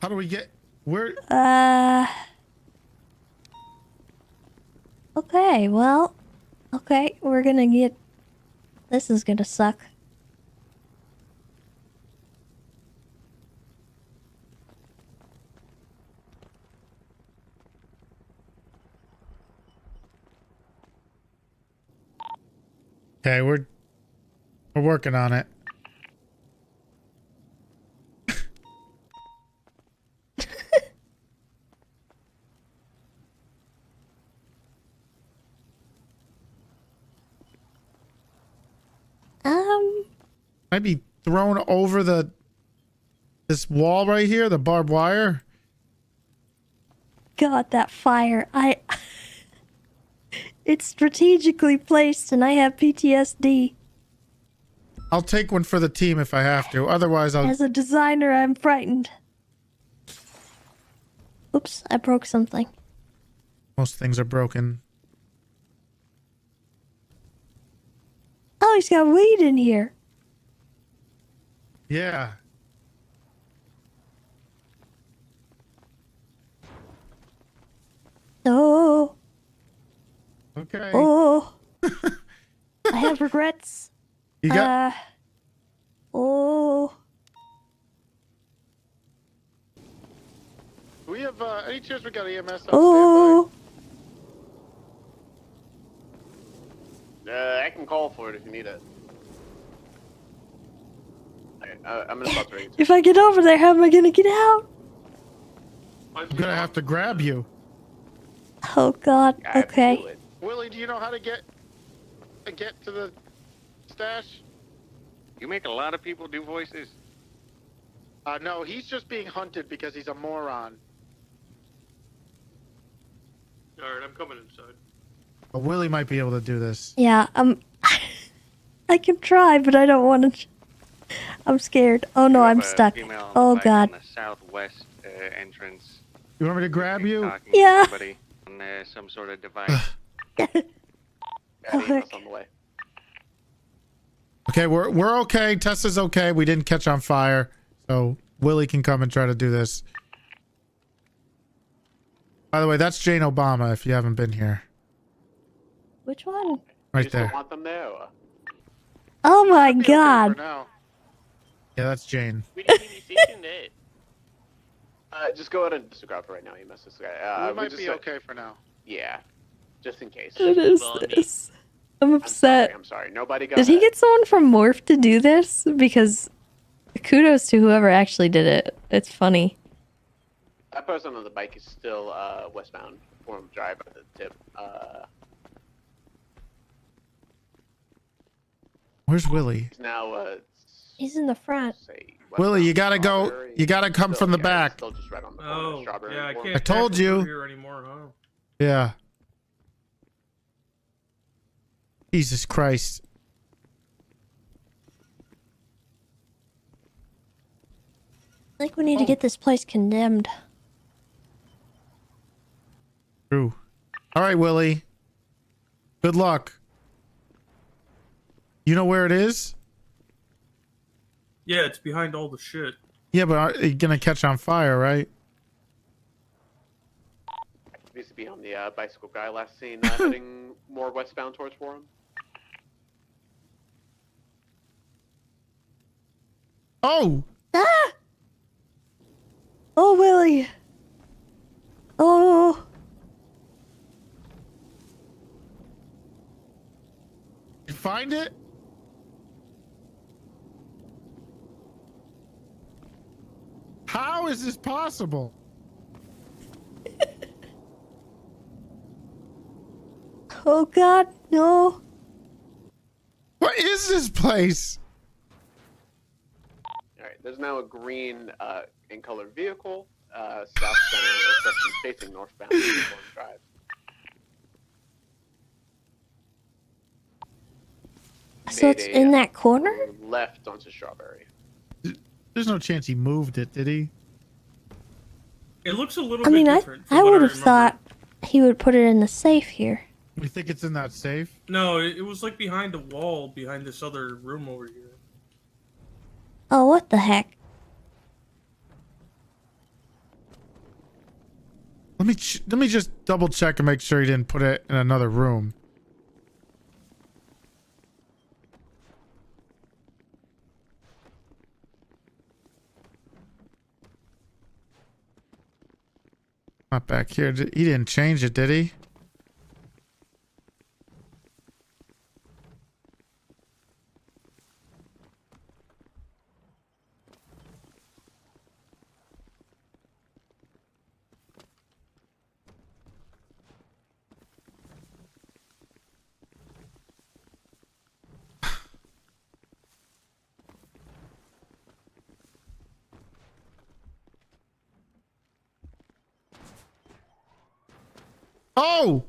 How do we get where? Okay, well. Okay, we're gonna get... This is gonna suck. Okay, we're working on it. Might be thrown over this wall right here, the barbed wire. God, that fire. It's strategically placed and I have PTSD. I'll take one for the team if I have to. Otherwise, I'll... As a designer, I'm frightened. Oops, I broke something. Most things are broken. Oh, he's got weed in here. Yeah. Oh. Okay. Oh. I have regrets. You got... Oh. Do we have any chance we got EMS on Oh. I can call for it if you need it. I'm gonna stop ringing. If I get over there, how am I gonna get out? I'm gonna have to grab you. Oh God. Okay. Willie, do you know how to get to the stash? You make a lot of people do voices. No, he's just being hunted because he's a moron. Alright, I'm coming inside. But Willie might be able to do this. Yeah. I can try, but I don't want to. I'm scared. Oh no, I'm stuck. Oh God. On the southwest entrance. You want me to grab you? Talking Yeah. to somebody on some sort of device. On the way. Okay, we're okay. Tessa's okay. We didn't catch on fire, so Willie can come and try to do this. By the way, that's Jane Obama. If you haven't been here, Which one? right You still there. want them there? Or? Oh my God. Yeah, that's Jane. We didn't even see it. Just go ahead and disregard for right now. You messed this guy. we might be okay for now. Yeah, just in case. What is this? I'm upset. I'm sorry. Nobody got. Did he get someone from Morph to do this? Because kudos to whoever actually did it. It's funny. That person on the bike is still westbound. Forum Drive at the tip. Where's Willie? He's now. He's in the front. Willie, you gotta go. You gotta come from the back. Still just right on the corner. Oh, Strawberry yeah, I and Forum. can't. I told access you. over here anymore, huh? Yeah. Jesus Christ. I think we need to get this place condemned. True. All right, Willie. Good luck. You know where it is? Yeah, it's behind all the shit. Yeah, but are you gonna catch on fire, right? Needs to be on the bicycle guy last seen heading more westbound towards Forum. Oh! Ah! Oh, Willie. Oh. You find it? How is this possible? Oh, God, no. What is this place? Alright, there's now a green in color vehicle, southbound, or facing northbound on Forum Drive. So it's in that corner? Left onto Strawberry. There's no chance he moved it, did he? It looks a little I bit mean, different. I would have thought he would put it in the safe here. We think it's in that safe? No, it was like behind a wall, behind this other room over here. Oh, what the heck? Let me just double check and make sure he didn't put it in another room. Not back here. He didn't change it, did he? Oh!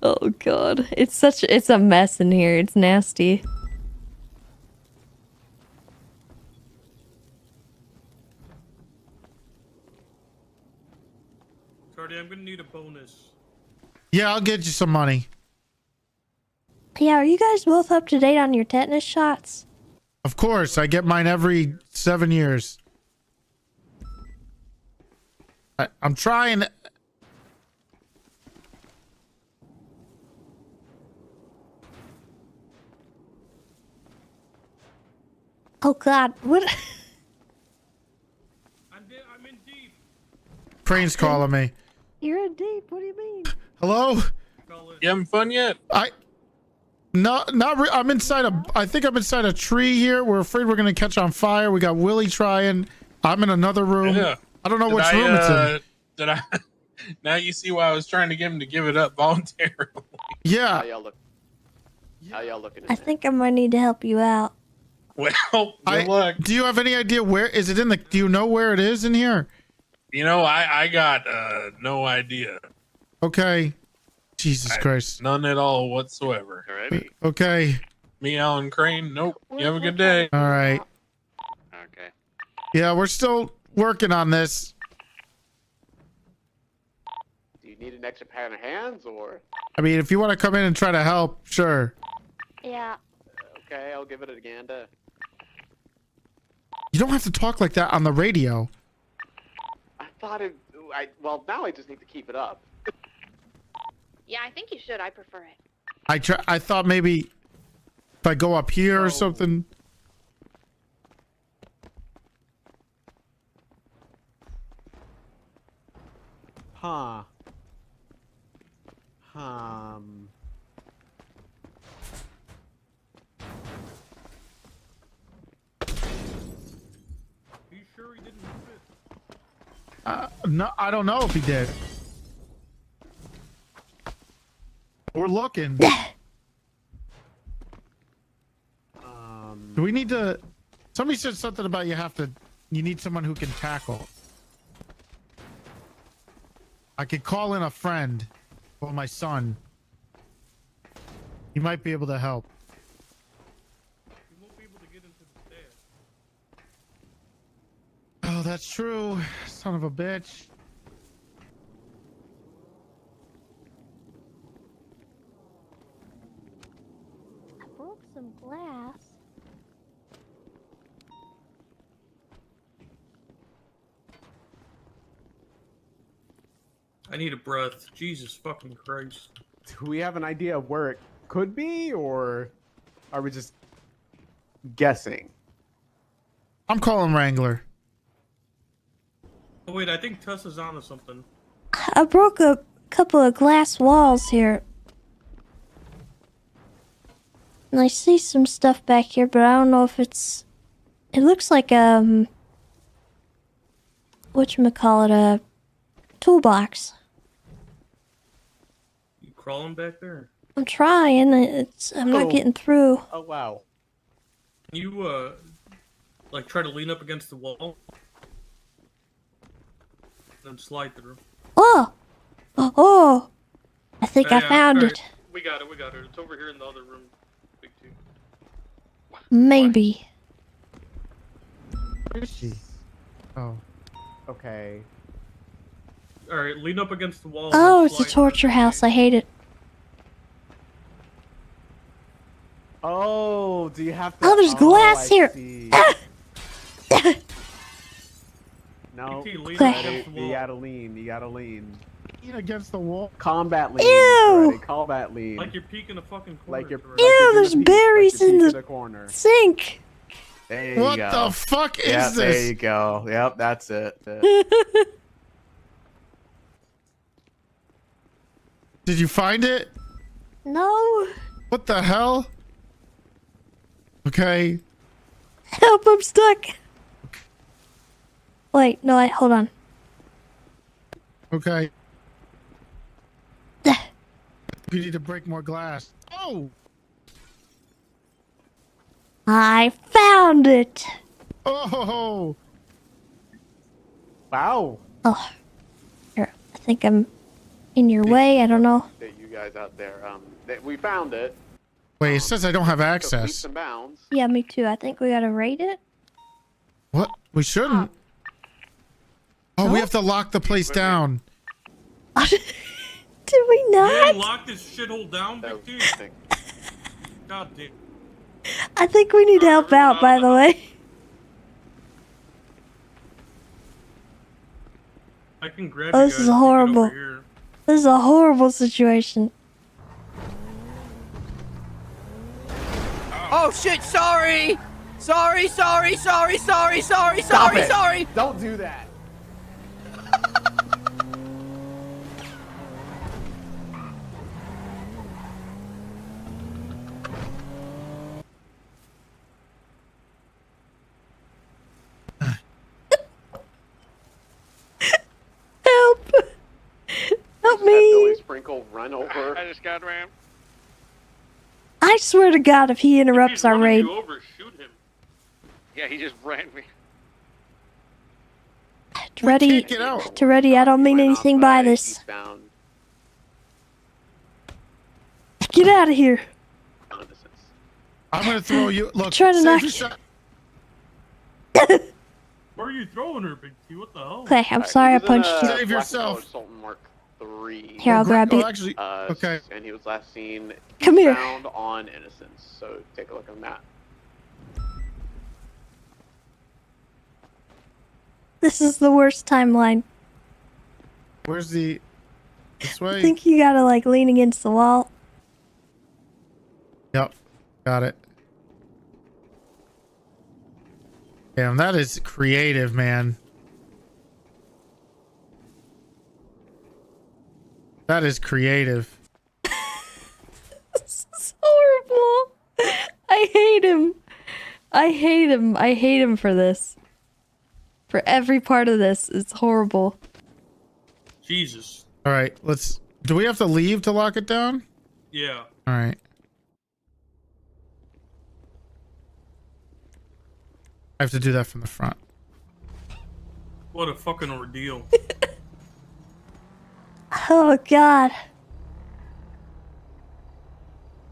Oh, God. It's a mess in here. It's nasty. Cardi, I'm gonna need a bonus. Yeah, I'll get you some money. Yeah, are you guys both up to date on your tetanus shots? Of course, I get mine every 7 years. I'm trying. Oh, God. What? I'm in deep. Crane's calling me. You're in deep. What do you mean? Hello? You having fun yet? I'm inside I think I'm inside a tree here. We're afraid we're gonna catch on fire. We got Willie trying. I'm in another room. Yeah. I don't know which room it's in. Did I? Now you see why I was trying to get him to give it up voluntarily. Yeah. How y'all looking? I think I might need to help you out. Well, good luck. Do you have any idea where is it in the? Do you know where it is in here? You know, I got no idea. Okay. Jesus Christ. None at all whatsoever. Alrighty. Okay. Me, Alan Crane. Nope. You have a good day. All right. Okay. Yeah, we're still working on this. Do you need an extra pair of hands, or? I mean, if you want to come in and try to help, sure. Yeah. Okay, I'll give it a gander. You don't have to talk like that on the radio. I thought it. Well, now I just need to keep it up. Yeah, I think you should. I prefer it. I thought maybe if I go up here or something. Huh. Are you sure he didn't move it? No, I don't know if he did. We're looking. Do we need to? Somebody said something about you need someone who can tackle. I could call in a friend or my son. He might be able to help. You won't be able to get into the stairs. Oh, that's true. Son of a bitch. I broke some glass. I need a breath. Jesus fucking Christ. Do we have an idea of where it could be, or are we just guessing? I'm calling Wrangler. Oh wait, I think Tessa's onto something. I broke a couple of glass walls here. And I see some stuff back here, but I don't know if it's... It looks like, whatchamacallit, a toolbox. You crawling back there? I'm trying, I'm not getting through. Oh, wow. Can you, like, try to lean up against the wall? And then slide through. Oh! Oh! I think I Yeah, found alright. it. We got it. It's over here in the other room. Big two. Maybe. Where is she? Oh. Okay. Alright, lean up against the wall. Oh, and it's a slide torture house. I hate it. Oh, do you have to... Oh, there's glass I here. see. No. You lean Okay. up against the wall. You gotta lean. You gotta lean. Lean against the wall. Combat lean. Ew. Toretti, combat lean. Like you're peeking a fucking corner. Like you're. Toretti. Like you're Ew, gonna there's peek, berries like you're in peeking the corner. sink. There you What go. the fuck is Yep, this? There you go. Yep, that's it. Did you find it? No. What the hell? Okay. Help, I'm stuck. Wait, no, hold on. Okay. We need to break more glass. Oh! I found it. Oh! Wow. Oh, here. I think I'm in your way. I don't know. That you guys out there, we found it. Wait, it says I don't have So access. leaps and bounds. Yeah, me too. I think we gotta rate it. What? We shouldn't. Oh, we have to lock the place down. Did we Yeah, not? lock this shithole down, Big T. God damn. I think we need help out, by the way. I can grab Oh, you this guys is and take it over horrible. here. This is a horrible situation. Oh shit, sorry! Sorry! Stop it. Don't do that. Help! Help Billy me! Sprinkle run over. I just got rammed. I swear to God, if he interrupts our raid. You over, shoot him. Yeah, he just ran me. Toretti, Get out. Toretti, I don't mean Went anything off, by this. eastbound Get out of here. Innocence. I'm gonna throw you. Look, Trying to save knock- yourself. Where are you throwing her, Big T? What the hell? Okay, I'm sorry I He was in punched a you. Save black and yourself. gold Sultan Mark III. Here, I'll grab you. Actually, okay. And he was last seen Come here. found on Innocence. So take a look on that. This is the worst timeline. Where's the? This way. I think you gotta like lean against the wall. Yep, got it. Damn, that is creative, man. That is creative. This is horrible. I hate him. I hate him. I hate him for this. For every part of this, it's horrible. Jesus. All right, let's. Do we have to leave to lock it down? Yeah. All right. I have to do that from the front. What a fucking ordeal. Oh god.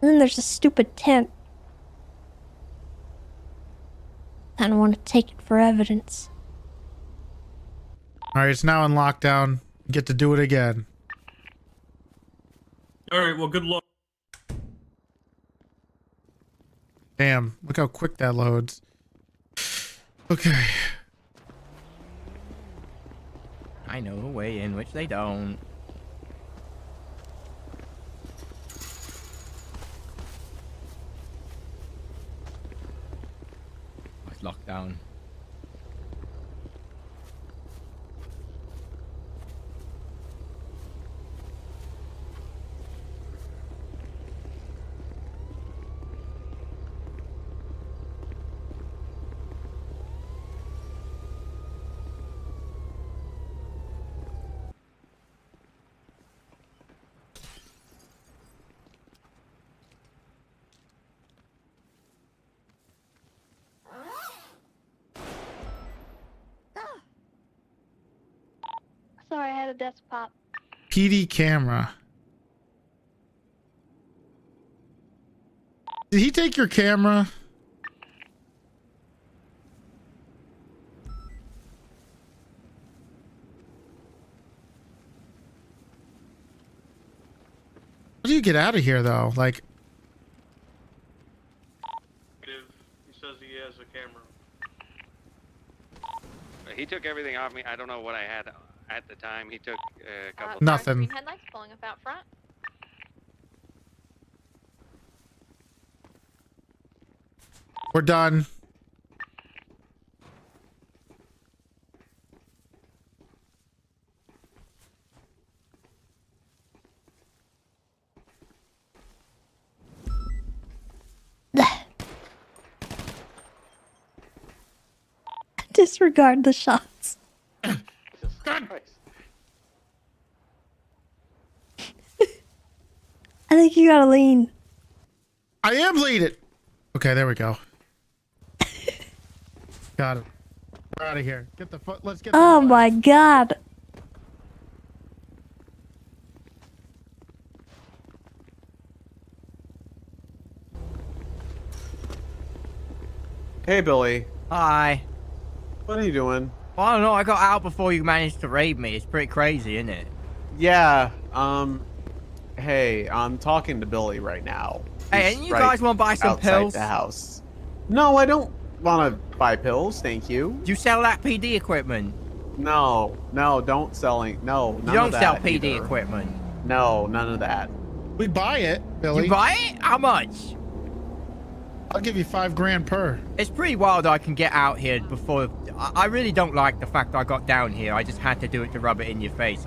And then there's a stupid tent. I don't want to take it for evidence. All right, it's now in lockdown. Get to do it again. All right, well, good luck. Damn, look how quick that loads. Okay. I know a way in which they don't. It's locked down. Sorry, I had a desk pop. PD camera. Did he take your camera? How do you get out of here though? Like, He says he has a camera. He took everything off me. I don't know what I had at the time. He took a couple. Nothing. Green headlights pulling up out front. we're done. Disregard the shots. Jesus Christ. I think you gotta lean. I am bleeding. Okay, there we go. Got it. We're out of here. Get the foot. Let's get. Oh my god. Hey, Billy. Hi. What are you doing? Well, I don't know. I got out before you managed to raid me. It's pretty crazy, isn't it? Yeah. Hey, I'm talking to Billy right now. Hey, He's and you right guys want to buy some outside pills? the house. No, I don't want to buy pills. Thank you. Do you sell that PD equipment? No, don't selling. No, none You don't of that sell PD either. equipment. No, none of that. We buy it, Billy. You buy it? How much? I'll give you $5 grand per. It's pretty wild I can get out here before. I really don't like the fact I got down here. I just had to do it to rub it in your face.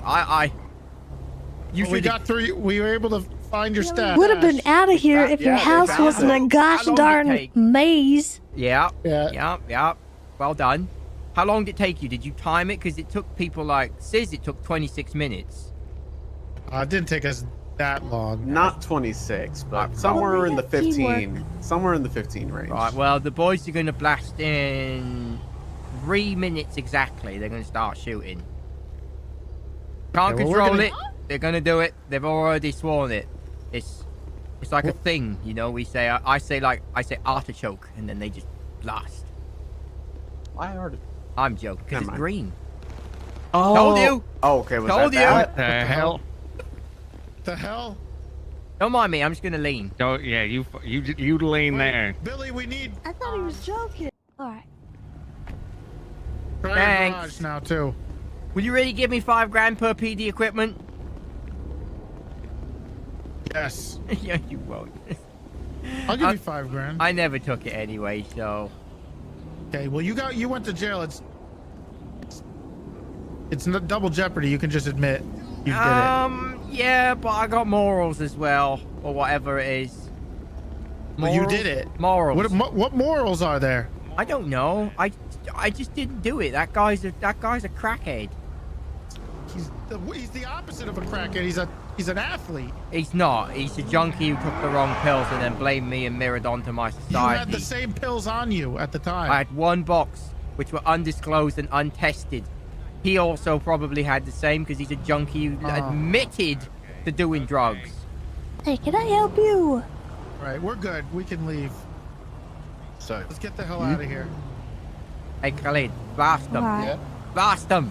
You We got through. We were able to find your stash. Would have been out of here if your house wasn't a gosh darn maze. Yeah. Yeah. Yeah. Well done. How long did it take you? Did you time it? Because it took people like says it took 26 minutes. It didn't take us that long. Not 26, but somewhere in the 15. Somewhere in the 15 range. Right. Well, the boys are going to blast in 3 minutes exactly. They're going to start shooting. Can't Okay, well, control it. They're going to do it. They've already sworn it. It's like a thing, you know. We say I say artichoke, and then they just blast. Why artichoke? I'm joking because it's green. Oh. Told you. Oh, okay. Was Told that you. that? What the hell? The hell? Don't mind me. I'm just gonna lean. Oh yeah, you lean there. Billy, we need. I thought he was joking. Alright. Try your Thanks. garage now too. Will you really give me $5 grand per PD equipment? Yes. Yeah, you won't. I'll give you $5 grand. I never took it anyway, so. Okay. Well, you went to jail. It's not double jeopardy. You can just admit you did it. Yeah, but I got morals as well, or whatever it is. Well, you did it. Morals. What morals are there? I don't know. I just didn't do it. That guy's a crackhead. He's the opposite of a crackhead. He's a He's an athlete. He's not. He's a junkie who took the wrong pills and then blamed me and mirrored onto my You society. had the same pills on you at the time. I had one box, which were undisclosed and untested. He also probably had the same because he's a junkie who admitted to doing drugs. Hey, can I help you? All right, we're good. We can leave. So let's get the hell out of here. Hey, Khalid, blast him. Alright. Blast him.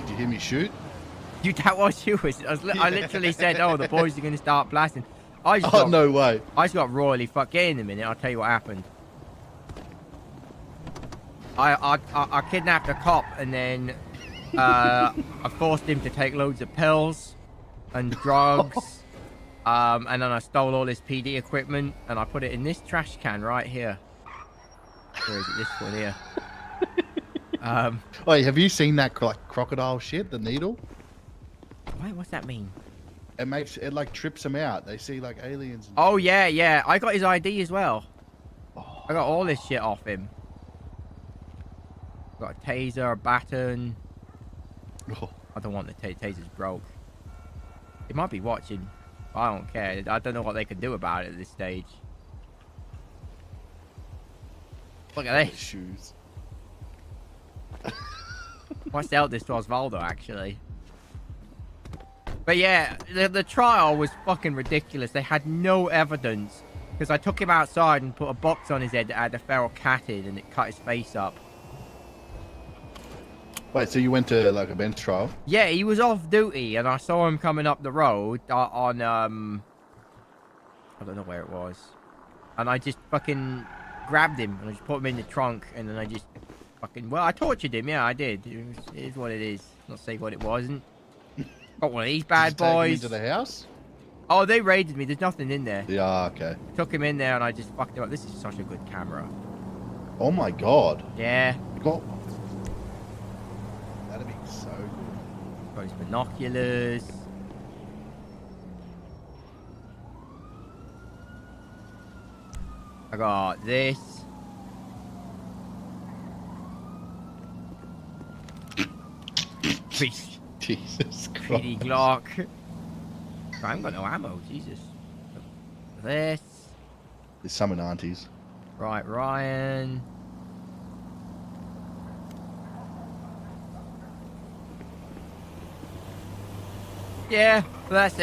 Did you hear me shoot? That was you. I literally said, oh, the boys are going to start blasting. No way. I just got royally fucked. Get in a minute. I'll tell you what happened. I kidnapped a cop and then I forced him to take loads of pills and drugs. And then I stole all his PD equipment and I put it in this trash can right here. Where is it? This one here. Wait, have you seen that crocodile shit? The needle? Wait, what's that mean? It like trips them out. They see like aliens. Oh yeah. I got his ID as well. I got all this shit off him. Got a taser, a baton. I don't want the taser's broke. He might be watching. I don't care. I don't know what they can do about it at this stage. Look at this. Shoes. I sold this to Osvaldo, actually. But yeah, the trial was fucking ridiculous. They had no evidence. Because I took him outside and put a box on his head that had a feral cat in and it cut his face up. Wait, so you went to like a bench trial? Yeah, he was off duty and I saw him coming up the road on, I don't know where it was. And I just fucking grabbed him and I just put him in the trunk and then I just fucking, well, I tortured him, yeah, I did. It is what it is. Not say what it wasn't. Got one of these bad boys. Did you take him into the house? Oh, they raided me. There's nothing in there. Yeah, okay. Took him in there and I just fucked him up. This is such a good camera. Oh my god. Yeah. God. That'd be so good. Got his binoculars. I got this. Jesus Christ. PD Glock. I haven't got no ammo, Jesus. This. There's some in aunties. Right, Ryan. Yeah, that's it.